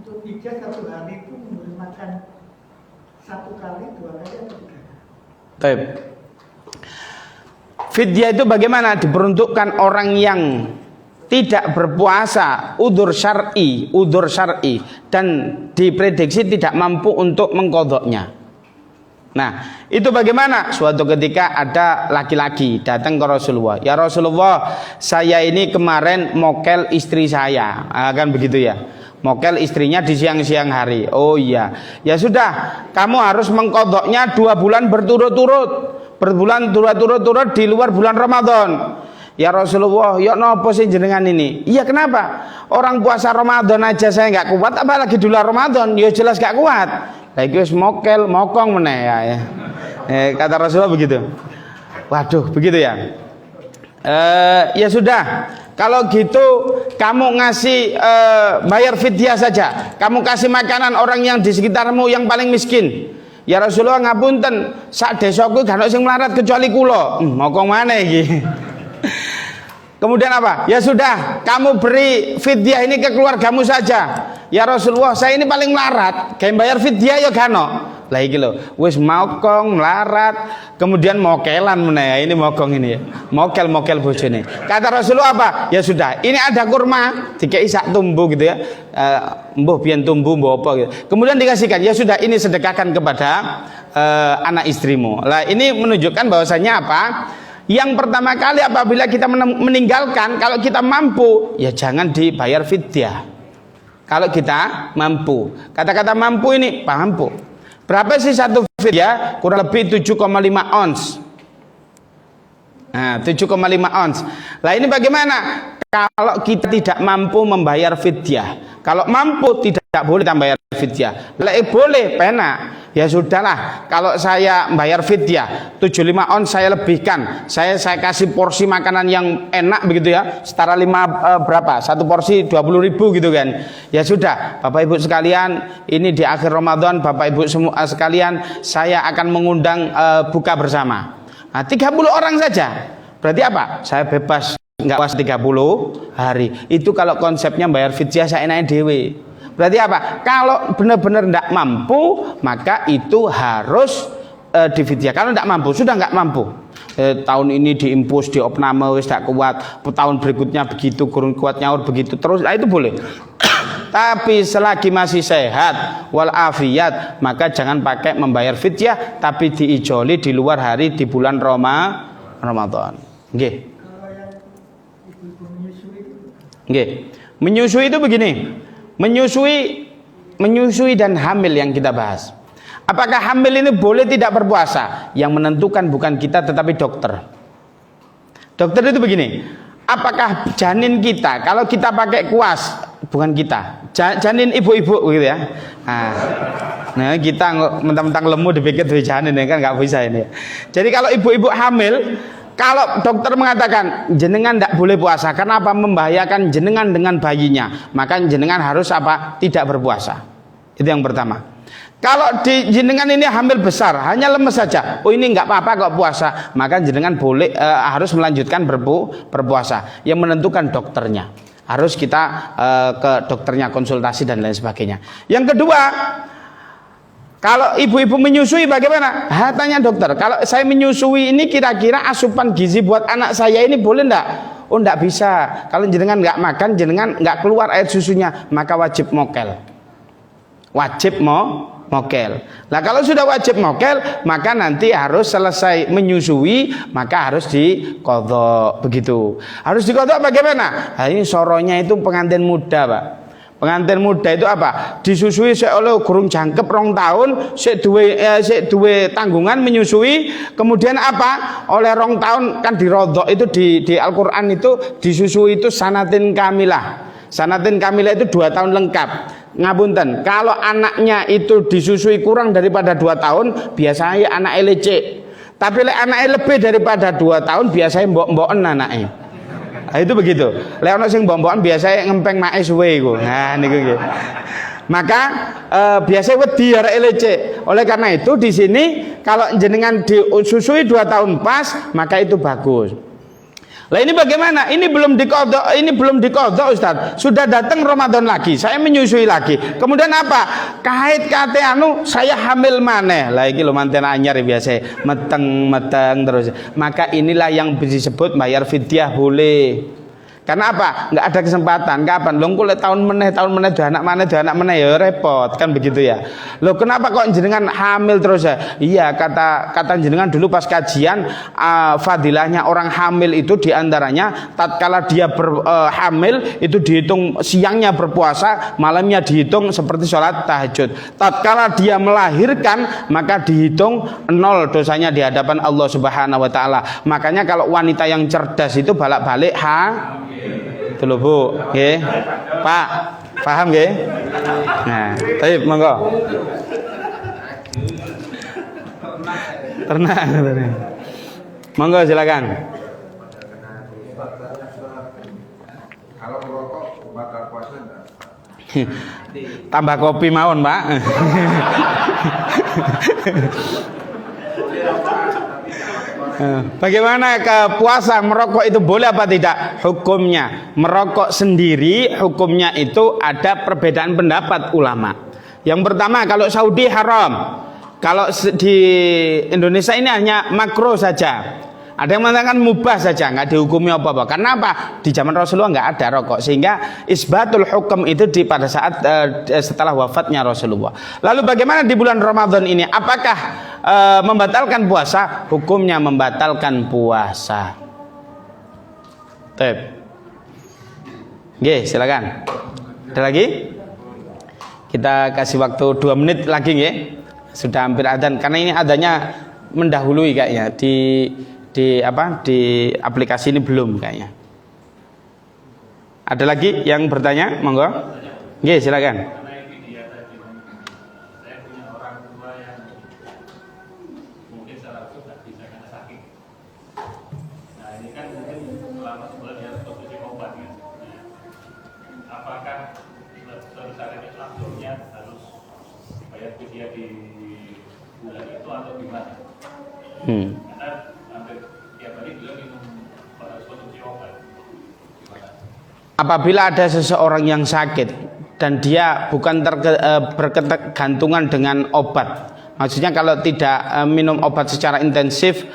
untuk fidyah 1 hari itu boleh makan 1 kali, 2 kali atau 3 kali. Baik. Fidyah itu bagaimana? Diperuntukkan orang yang tidak berpuasa, udzur syar'i, dan diprediksi tidak mampu untuk mengqadha'nya. Nah, itu bagaimana? Suatu ketika ada laki-laki datang ke Rasulullah. Ya Rasulullah, saya ini kemarin mokel istri saya. Kan begitu ya. Mokel istrinya di siang-siang hari. Oh iya. Ya sudah, kamu harus mengqadha'nya 2 bulan berturut-turut. Berbulan turut-turut di luar bulan Ramadan. Ya Rasulullah, ya napa sih jenengan ini? Iya kenapa? Orang puasa Ramadan aja saya nggak kuat, apalagi di luar Ramadan, ya jelas nggak kuat. Lagi wis mokel, mokong meneh ya. Kata Rasulullah begitu. Waduh, begitu ya. Ya sudah, kalau gitu kamu ngasih bayar fidyah saja. Kamu kasih makanan orang yang di sekitarmu yang paling miskin. Ya Rasulullah ngapunten, sak desaku gak ono sing melarat kecuali kula. Mokong mana iki? Kemudian apa? Ya sudah, kamu beri fidyah ini ke keluargamu saja. Ya Rasulullah, saya ini paling melarat, kayak bayar fidyah ya gak ono. Lah iki lho, wis mokong, melarat, kemudian mokelan meneh. Ini mokong ini ya. Mokel bojone. Kata Rasulullah apa? Ya sudah, ini ada kurma, dikei sak tumbuh gitu ya. Mbuh pian tumbuh mbuh apa gitu. Kemudian dikasihkan, ya sudah ini sedekahkan kepada anak istrimu. Lah ini menunjukkan bahwasanya apa? Yang pertama kali apabila kita meninggalkan, kalau kita mampu, ya jangan dibayar fidyah. Kalau kita mampu. Kata-kata mampu ini, mampu. Berapa sih satu fidyah? Kurang lebih 7,5 ons. Nah, 7,5 ons. Lah ini bagaimana? Kalau kita tidak mampu membayar fidyah. Kalau mampu tidak boleh membayar fidyah. Lah boleh, pena. Ya sudahlah, kalau saya bayar fidyah 75 ons saya lebihkan. Saya kasih porsi makanan yang enak begitu ya. Setara berapa? Satu porsi 20.000 gitu kan. Ya sudah, Bapak Ibu sekalian, ini di akhir Ramadan Bapak Ibu semua sekalian, saya akan mengundang buka bersama. Nah, 30 orang saja. Berarti apa? Saya bebas enggak puasa 30 hari. Itu kalau konsepnya bayar fidyah saya enaknya dewe. Berarti apa? Kalau benar-benar tidak mampu, maka itu harus difidyah. Kalau tidak mampu, sudah nggak mampu. Tahun ini diimpus, diopname, wis tak kuat. Tahun berikutnya begitu, kurang kuat nyaur begitu terus. Nah, itu boleh. Tapi selagi masih sehat walafiat, maka jangan pakai membayar fidyah, tapi diijoli di luar hari di bulan Ramadan. Nggih. Nggih. Menyusui itu begini. Menyusui dan hamil yang kita bahas. Apakah hamil ini boleh tidak berpuasa? Yang menentukan bukan kita tetapi dokter. Dokter itu begini. Apakah janin kita kalau kita pakai kuas, bukan kita, janin ibu-ibu gitu ya. Nah kita mentang-mentang lemu dipikir dari janin ya kan nggak bisa ini. Jadi kalau ibu-ibu hamil, kalau dokter mengatakan jenengan tidak boleh puasa karena apa? Membahayakan jenengan dengan bayinya, maka jenengan harus apa? Tidak berpuasa. Itu yang pertama. Kalau di jenengan ini hamil besar, hanya lemes saja, oh ini nggak apa-apa kok puasa, maka jenengan boleh harus melanjutkan berpuasa. Yang menentukan dokternya, harus kita ke dokternya konsultasi dan lain sebagainya. Yang kedua, kalau ibu-ibu menyusui bagaimana? Tanya dokter, kalau saya menyusui ini kira-kira asupan gizi buat anak saya ini boleh enggak? Oh enggak bisa. Kalau jenengan enggak makan, jenengan enggak keluar air susunya, maka wajib mokel. Wajib mokel. Nah kalau sudah wajib mokel, maka nanti harus selesai menyusui, maka harus diqadha begitu. Harus diqadha bagaimana? Nah, ini soronya itu pengantin muda, Pak. Pengantin muda itu apa? Disusui oleh gurung jangkep 2 tahun, sik duwe tanggungan menyusui, kemudian apa? Oleh 2 tahun kan dirodok itu di Al-Qur'an itu disusui itu sanatin kamilah. Sanatin kamilah itu 2 tahun lengkap. Ngapunten, kalau anaknya itu disusui kurang daripada 2 tahun, biasanya anaknya lecek. Tapi anaknya lebih daripada 2 tahun, biasanya mbok-mboken anaknya. Nah, itu begitu. Lek ana sing mbok-mboken biasanya ngempeng mae suwe iku. Nah niku nggih. Maka biasanya wedi arek lecek. Oleh karena itu di sini kalau jenengan disusui 2 tahun pas, maka itu bagus. Lah ini bagaimana? Ini belum diqadha Ustaz. Sudah datang Ramadan lagi, saya menyusui lagi. Kemudian apa? Kait kate saya hamil maneh. Lah iki lho manten anyar biasa meteng terus. Maka inilah yang disebut bayar fidyah boleh. Karena apa? Enggak ada kesempatan. Kapan? Lho kok tahun meneh dua anak meneh ya repot kan begitu ya. Loh kenapa kok jenengan hamil terus ya? Iya kata jenengan dulu pas kajian fadilahnya orang hamil itu diantaranya tatkala dia hamil itu dihitung siangnya berpuasa, malamnya dihitung seperti sholat tahajud. Tatkala dia melahirkan maka dihitung 0 dosanya di hadapan Allah Subhanahu wa taala. Makanya kalau wanita yang cerdas itu balak-balik itu loh Bu, nggih. Pak, paham nggih? Nah, baik monggo. Ternak. Monggo silakan. Kalau merokok batal puasa enggak? Tambah kopi mawon, Pak. Bagaimana ke puasa merokok itu boleh apa tidak? Hukumnya merokok sendiri hukumnya itu ada perbedaan pendapat ulama. Yang pertama kalau Saudi haram, kalau di Indonesia ini hanya makruh saja. Ada yang mengatakan mubah saja, nggak dihukumi apa-apa. Karena apa? Di zaman Rasulullah nggak ada rokok, sehingga isbatul hukum itu pada saat setelah wafatnya Rasulullah. Lalu bagaimana di bulan Ramadan ini? Apakah membatalkan puasa? Hukumnya membatalkan puasa. Tep. Oke, silakan. Ada lagi? Kita kasih waktu 2 menit lagi, nggih. Sudah hampir adzan. Karena ini adanya mendahului kayaknya di aplikasi ini belum kayaknya. Ada lagi yang bertanya? Monggo. Nggih, silakan. Apabila ada seseorang yang sakit dan dia bukan berketergantungan dengan obat, maksudnya kalau tidak minum obat secara intensif,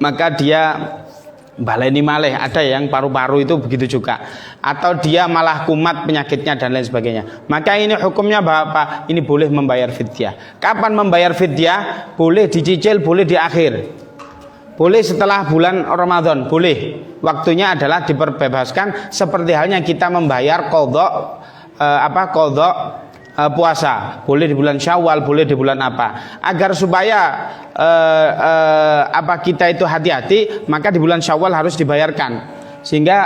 maka dia baleni maleh, ada yang paru-paru itu begitu juga, atau dia malah kumat penyakitnya dan lain sebagainya, maka ini hukumnya Bapak, ini boleh membayar fidyah. Kapan membayar fidyah? Boleh dicicil, boleh di akhir. Boleh setelah bulan Ramadan, boleh. Waktunya adalah diperbebaskan seperti halnya kita membayar qadha puasa. Boleh di bulan Syawal, boleh di bulan apa. Agar supaya kita itu hati-hati, maka di bulan Syawal harus dibayarkan. Sehingga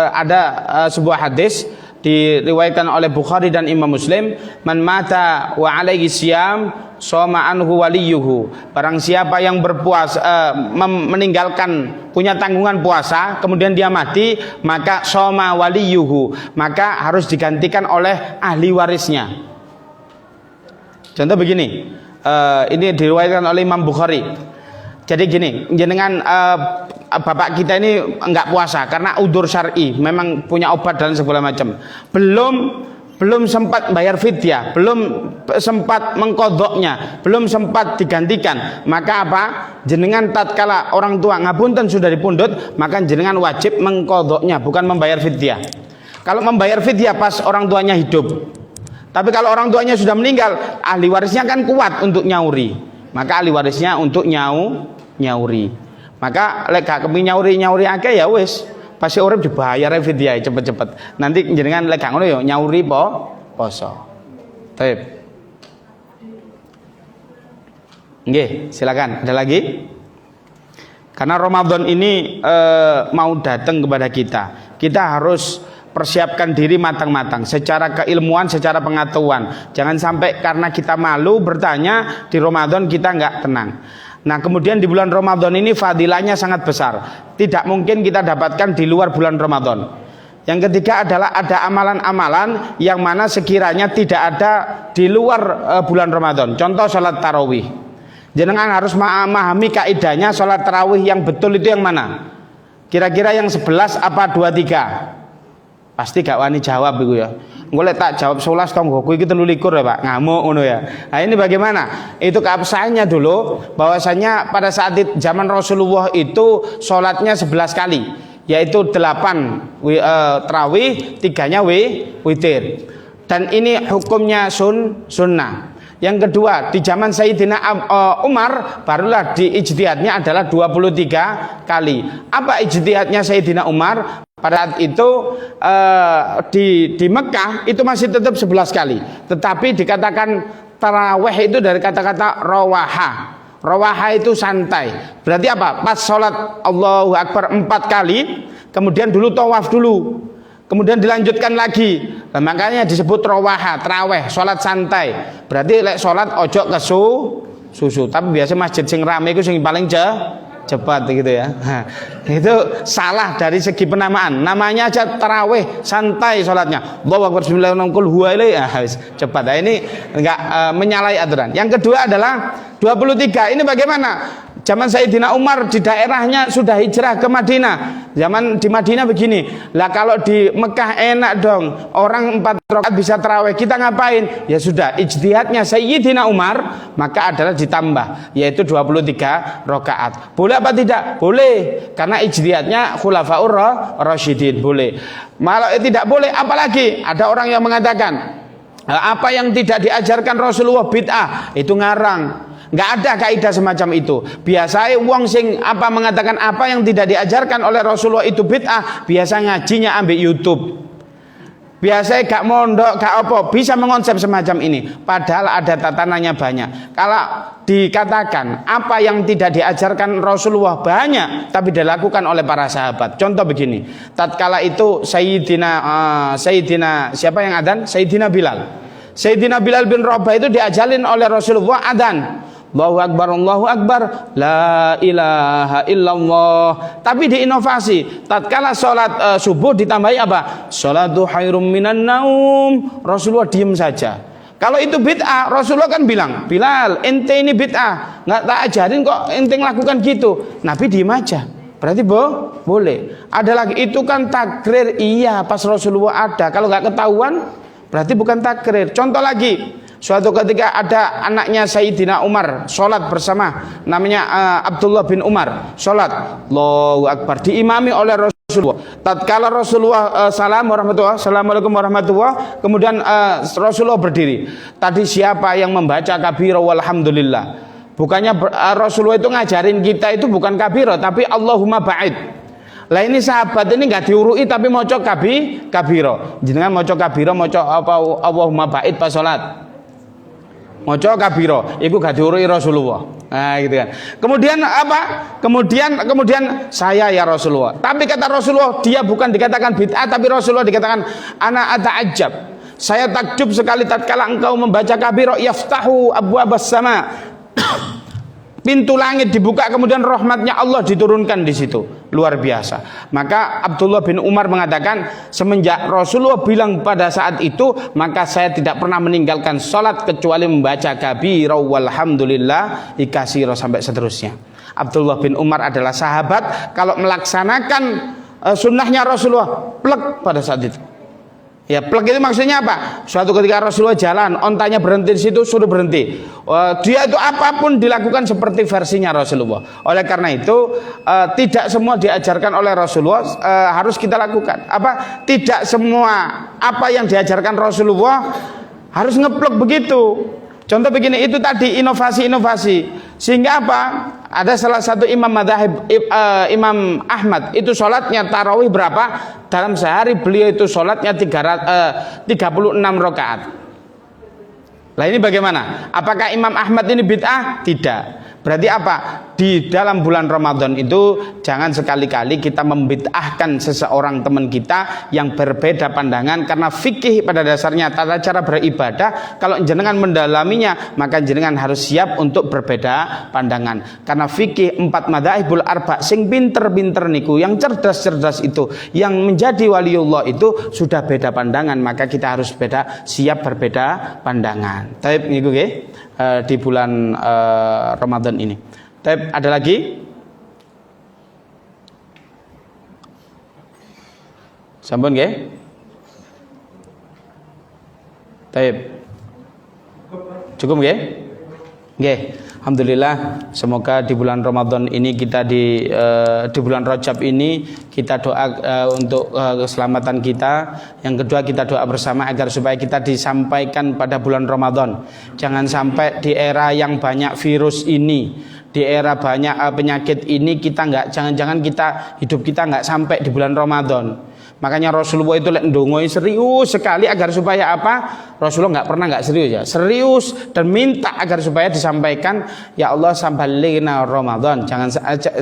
ada sebuah hadis diriwayatkan oleh Bukhari dan Imam Muslim, man mata wa alaihi siyam shoma anhu waliyuhu. Barang siapa yang berpuasa meninggalkan punya tanggungan puasa kemudian dia mati, maka shoma waliyuhu, maka harus digantikan oleh ahli warisnya. Contoh begini, ini diriwayatkan oleh Imam Bukhari. Jadi gini, jenengan bapak kita ini enggak puasa karena udzur syar'i, memang punya obat dan segala macam. Belum sempat bayar fidyah, belum sempat mengqadhanya, belum sempat digantikan. Maka apa? Jenengan tatkala orang tua ngapunten sudah dipundhut, maka jenengan wajib mengqadhanya, bukan membayar fidyah. Kalau membayar fidyah pas orang tuanya hidup. Tapi kalau orang tuanya sudah meninggal, ahli warisnya kan kuat untuk nyauri. Maka ahli warisnya untuk nyauri. Maka lek gak kepengin nyauri akeh ya wis, pasti urip dibayar fidyah cepet-cepet. Nanti jenengan lek gak ngono ya nyauri poso. Baik. Nggih, silakan. Ada lagi? Karena Ramadan ini mau datang kepada kita. Kita harus persiapkan diri matang-matang secara keilmuan, secara pengetahuan. Jangan sampai karena kita malu bertanya di Ramadan kita nggak tenang. Nah, kemudian di bulan Ramadan ini fadilahnya sangat besar. Tidak mungkin kita dapatkan di luar bulan Ramadan. Yang ketiga adalah ada amalan-amalan yang mana sekiranya tidak ada di luar bulan Ramadan. Contoh salat tarawih. Jenengan harus memahami kaidahnya salat tarawih yang betul itu yang mana? Kira-kira yang 11 apa 23? Pasti gak wani jawab itu ya. Engko tak jawab 11 tonggoku iki 23 ya Pak, ngamuk ngono ya. Nah ini bagaimana? Itu keabsahannya dulu bahwasanya pada saat zaman Rasulullah itu sholatnya 11 kali, yaitu 8 tarawih, 3-nya witir. Dan ini hukumnya sunnah. Yang kedua, di zaman Sayyidina Umar barulah di ijtihadnya adalah 23 kali. Apa ijtihadnya Sayyidina Umar? Pada saat itu di Mekah itu masih tetap 11 kali. Tetapi dikatakan tarawih itu dari kata-kata rawaha. Rawaha itu santai. Berarti apa? Pas sholat Allahu Akbar 4 kali, kemudian dulu tawaf dulu, kemudian dilanjutkan lagi. Nah, makanya disebut rawaha, tarawih, sholat santai. Berarti lek sholat ojo susu. Tapi biasa masjid sing rame itu sing paling cepat gitu ya. Nah, itu salah dari segi penamaan. Namanya aja tarawih, santai sholatnya. Allahu Akbar bismillahirrahmanirrahim. Cepat. Nah, ini enggak menyalahi aturan. Yang kedua adalah 23. Ini bagaimana? Zaman Sayyidina Umar di daerahnya sudah hijrah ke Madinah. Zaman di Madinah begini. Lah kalau di Mekah enak dong. Orang 4 rakaat bisa tarawih. Kita ngapain? Ya sudah, ijtihadnya Sayyidina Umar maka adalah ditambah, yaitu 23 rakaat. Boleh apa tidak? Boleh. Karena ijtihadnya Khulafaur Rasyidin, boleh. Malah tidak boleh, apalagi ada orang yang mengatakan apa yang tidak diajarkan Rasulullah bid'ah, itu ngarang. Nggak ada kaidah semacam itu. Biasanya wong sing apa mengatakan apa yang tidak diajarkan oleh Rasulullah itu bid'ah, biasa ngajinya ambil YouTube. Biasanya gak mondok, gak apa, bisa mengonsep semacam ini. Padahal ada tatanannya banyak. Kalau dikatakan apa yang tidak diajarkan Rasulullah banyak, tapi dilakukan oleh para sahabat. Contoh begini, tatkala itu Sayyidina siapa yang adzan? Sayyidina Bilal. Sayyidina Bilal bin Rabah itu diajalin oleh Rasulullah adzan. Allahu Akbar, la ilaha illallah. Tapi diinovasi, tatkala sholat subuh ditambahi apa? Sholatu khairum minan naum. Rasulullah diam saja. Kalau itu bid'ah, Rasulullah kan bilang, Bilal, ente ini bid'ah, nggak tak ajarin kok ente lakukan gitu. Nabi diam aja. Berarti boleh. Ada lagi, itu kan takrir, iya pas Rasulullah ada. Kalau nggak ketahuan, berarti bukan takrir. Contoh lagi. Suatu ketika ada anaknya Sayyidina Umar sholat bersama, namanya Abdullah bin Umar, sholat Allahu Akbar, diimami oleh Rasulullah. Tatkala Rasulullah Assalamualaikum warahmatullah, kemudian Rasulullah berdiri. Tadi siapa yang membaca kabira walhamdulillah? Bukannya Rasulullah itu ngajarin kita itu bukan kabira, tapi Allahumma ba'id. Lah ini sahabat ini nggak diurui tapi moco kabiro. Jenengan moco kabiro, moco apa Allahumma ba'id pas sholat. Moco kabiro, itu gak diurui Rasulullah. Nah gitu kan. Kemudian apa? Kemudian saya ya Rasulullah. Tapi kata Rasulullah, dia bukan dikatakan bid'ah, tapi Rasulullah dikatakan ana ata'ajjab. Saya takjub sekali tatkala engkau membaca kabiro, yaftahu abwabas sama. Pintu langit dibuka, kemudian rahmatnya Allah diturunkan di situ. Luar biasa. Maka Abdullah bin Umar mengatakan, semenjak Rasulullah bilang pada saat itu, maka saya tidak pernah meninggalkan sholat kecuali membaca kabira walhamdulillah ikasiro sampai seterusnya. Abdullah bin Umar adalah sahabat, kalau melaksanakan sunnahnya Rasulullah, plek pada saat itu. Ya, plek itu maksudnya apa? Suatu ketika Rasulullah jalan, ontanya berhenti di situ, suruh berhenti. Dia itu apapun dilakukan seperti versinya Rasulullah. Oleh karena itu, tidak semua diajarkan oleh Rasulullah harus kita lakukan. Tidak semua apa yang diajarkan Rasulullah Harus ngeplok begitu. Contoh begini, itu tadi inovasi-inovasi. Sehingga apa? Ada salah satu imam madzhab Imam Ahmad, itu sholatnya tarawih berapa? Dalam sehari beliau itu sholatnya 36 rakaat. Lah ini bagaimana? Apakah Imam Ahmad ini bid'ah? Tidak. Berarti apa? Di dalam bulan Ramadan itu jangan sekali-kali kita membid'ahkan seseorang teman kita yang berbeda pandangan, karena fikih pada dasarnya tata cara beribadah kalau jenengan mendalaminya maka jenengan harus siap untuk berbeda pandangan. Karena fikih 4 madzhabul arba sing pinter-pinter niku, yang cerdas-cerdas itu, yang menjadi waliullah itu sudah beda pandangan, maka kita harus siap berbeda pandangan. Taib niku nggih di bulan Ramadan ini. Taib, ada lagi? Sampun nggih? Taib. Cukup nggih? Nggih. Alhamdulillah, semoga di bulan Ramadan ini kita di bulan Rajab ini kita doa untuk keselamatan kita. Yang kedua, kita doa bersama agar supaya kita disampaikan pada bulan Ramadan. Jangan sampai di era yang banyak virus ini, di era banyak penyakit ini, kita jangan-jangan hidup kita nggak sampai di bulan Ramadan. Makanya Rasulullah itu ndongoi serius sekali agar supaya apa? Rasulullah nggak serius ya, serius dan minta agar supaya disampaikan, ya Allah sambalina Ramadan, jangan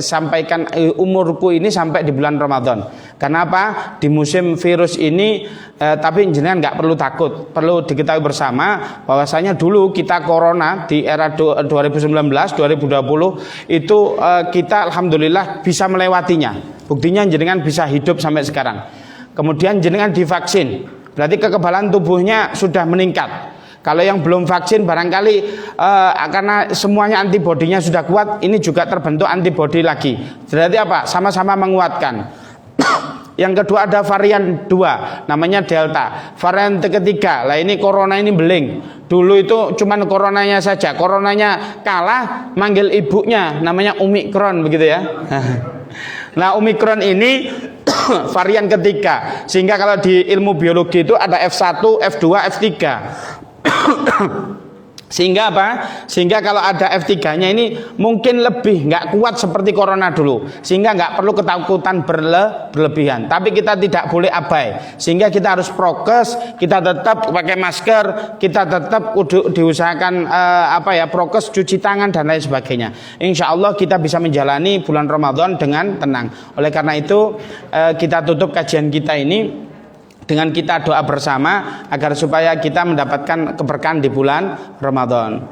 sampaikan umurku ini sampai di bulan Ramadan. Karena apa? Di musim virus ini, tapi jenengan nggak perlu takut, perlu diketahui bersama bahwasanya dulu kita corona di era 2019, 2020 itu kita alhamdulillah bisa melewatinya. Buktinya jenengan bisa hidup sampai sekarang. Kemudian jenengan divaksin, berarti kekebalan tubuhnya sudah meningkat. Kalau yang belum vaksin barangkali karena semuanya antibodinya sudah kuat, ini juga terbentuk antibodi lagi. Berarti apa? Sama-sama menguatkan. Yang kedua ada varian 2, namanya Delta. Varian ketiga, lah ini corona ini beling. Dulu itu cuman coronanya saja, coronanya kalah, manggil ibunya, namanya Omikron begitu ya. Nah Omikron ini varian ketiga, sehingga kalau di ilmu biologi itu ada F1, F2, F3. Sehingga apa? Sehingga kalau ada F3-nya ini mungkin lebih nggak kuat seperti corona dulu, sehingga nggak perlu ketakutan berlebihan. Tapi kita tidak boleh abai, sehingga kita harus prokes, kita tetap pakai masker, kita tetap diusahakan prokes, cuci tangan dan lain sebagainya. Insya Allah kita bisa menjalani bulan Ramadan dengan tenang. Oleh karena itu kita tutup kajian kita ini dengan kita doa bersama agar supaya kita mendapatkan keberkahan di bulan Ramadan.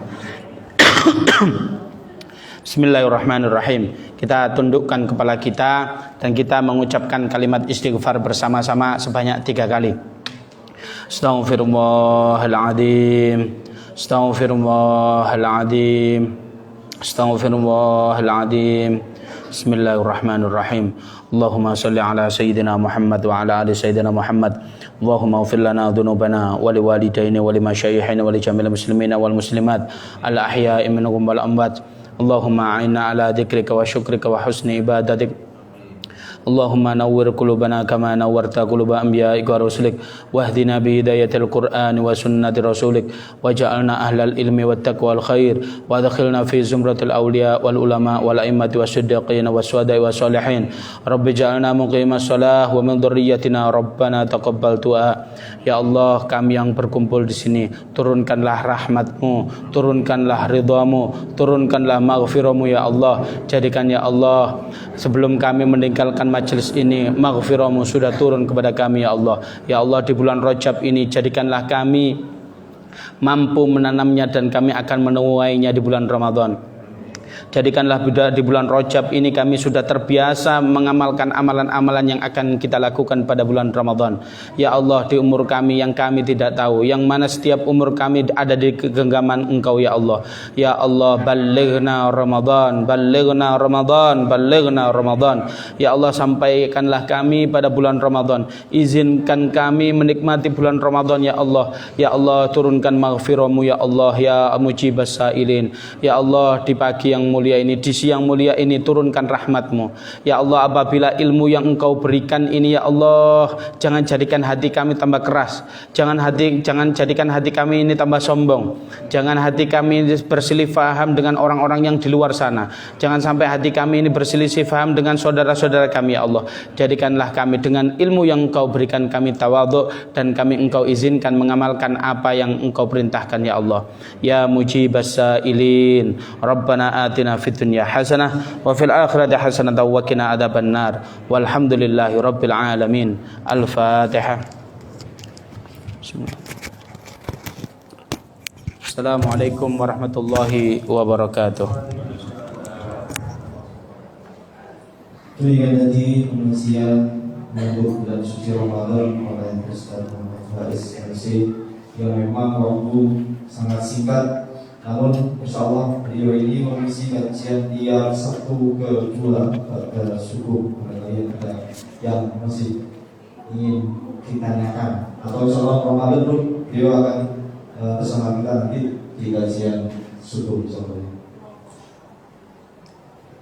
Bismillahirrahmanirrahim. Kita tundukkan kepala kita dan kita mengucapkan kalimat istighfar bersama-sama sebanyak 3 kali. Astaghfirullahaladzim, Astaghfirullahaladzim, Astaghfirullahaladzim. Bismillahirrahmanirrahim. Allahumma salli ala sayyidina Muhammad wa ala ali sayyidina Muhammad. Allahumma ighfir lana dhunubana wa liwalidayna wa limasyayikhina wa lijamil muslimina wal muslimat al ahya'i minhum wal amwat. Allahumma a'inna ala dzikrika wa syukrika wa husni ibadatik. Allahumma nawwir qulubana kama nawwarta quluba anbiya'ika wa rusulik wahdina bi hidayatil Qur'an wa sunnati rasulik waj'alna ahlal ilmi wat taqwal khair wa adkhilna fi zumratil awliya wal ulama wal a'immati wasiddiqin wassuhada'i wassalihin. Rabbi ja'alna muqimas shalah wa min dzurriyyatina rabbana taqabbal du'a. Ya Allah, kami yang berkumpul di sini, turunkanlah rahmat-Mu, turunkanlah ridha-Mu, turunkanlah maghfirah-Mu ya Allah. Jadikan ya Allah sebelum kami meninggalkan majelis ini, maghfirah-Mu sudah turun kepada kami ya Allah. Ya Allah, di bulan Rajab ini jadikanlah kami mampu menanamnya dan kami akan menuainya di bulan Ramadan. Jadikanlah di bulan Rajab ini kami sudah terbiasa mengamalkan amalan-amalan yang akan kita lakukan pada bulan Ramadan. Ya Allah, di umur kami yang kami tidak tahu, yang mana setiap umur kami ada di genggaman Engkau ya Allah. Ya Allah, balighna Ramadan, balighna Ramadan, balighna Ramadan. Ya Allah, sampaikanlah kami pada bulan Ramadan. Izinkan kami menikmati bulan Ramadan ya Allah. Ya Allah, turunkan maghfirah-Mu ya Allah, ya mujibas sailin. Ya Allah, di pagi yang mulia ini, di siang mulia ini turunkan rahmat-Mu. Ya Allah, apabila ilmu yang Engkau berikan ini ya Allah, jangan jadikan hati kami tambah keras, jangan jadikan hati kami ini tambah sombong, jangan hati kami ini berselisih faham dengan orang-orang yang di luar sana, jangan sampai hati kami ini berselisih faham dengan saudara-saudara kami ya Allah. Jadikanlah kami dengan ilmu yang Engkau berikan kami tawadhu, dan kami Engkau izinkan mengamalkan apa yang Engkau perintahkan ya Allah. Ya mujibas sailin, Rabbana atina fid dunya hasanah wa fil akhirati hasanah wa qina adzabannar. Walhamdulillahi rabbil alamin. Al-Fatihah. Assalamualaikum warahmatullahi wabarakatuh. Demikian tadi pengusian menyambut bulan suci Ramadan oleh Ustaz Muhammad Faris MC yang memang waktu sangat singkat, namun insya Allah beliau ini mengisi kajian tiap Sabtu kedua pada subuh. Barangkali ada yang masih ingin ditanyakan, atau insya Allah Ramadan pun beliau akan bersama kita nanti di kajian subuh.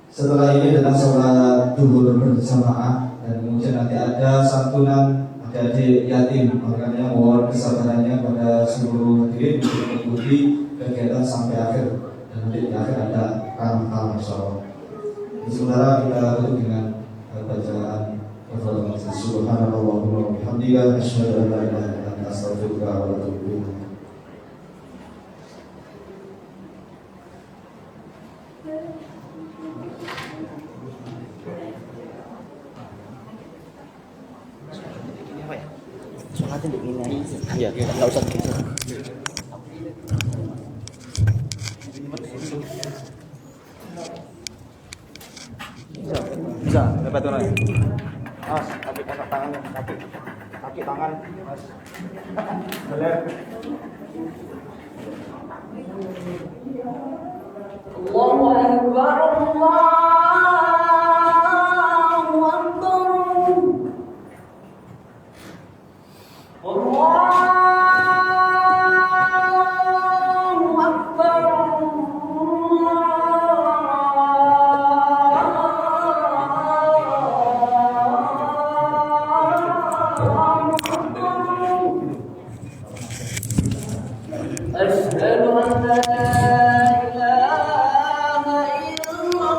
Setelah ini datang sholat duhur berjamaah, dan kemudian nanti ada santunan adik-adik yatim. Makanya mohon kesabarannya pada seluruh hadirin untuk mengikuti kegiatan sampai akhir, dan nanti di akhir ada kalam insyaallah. Sementara kita tutup dengan bacaan kafaratul majlis. Subhanallahumma wa bihamdika asyhadu an la ilaha illa anta astaghfiruka wa atubu ilaik. Ya, enggak usah gitu. Bisa, dapat tuh lagi. Mas, kaki tangan, kaki tangan, Mas. Beler. Allahu Akbar, Allahu Akbar. Allahu Akbar. Asyhadu an la ilaha illallah.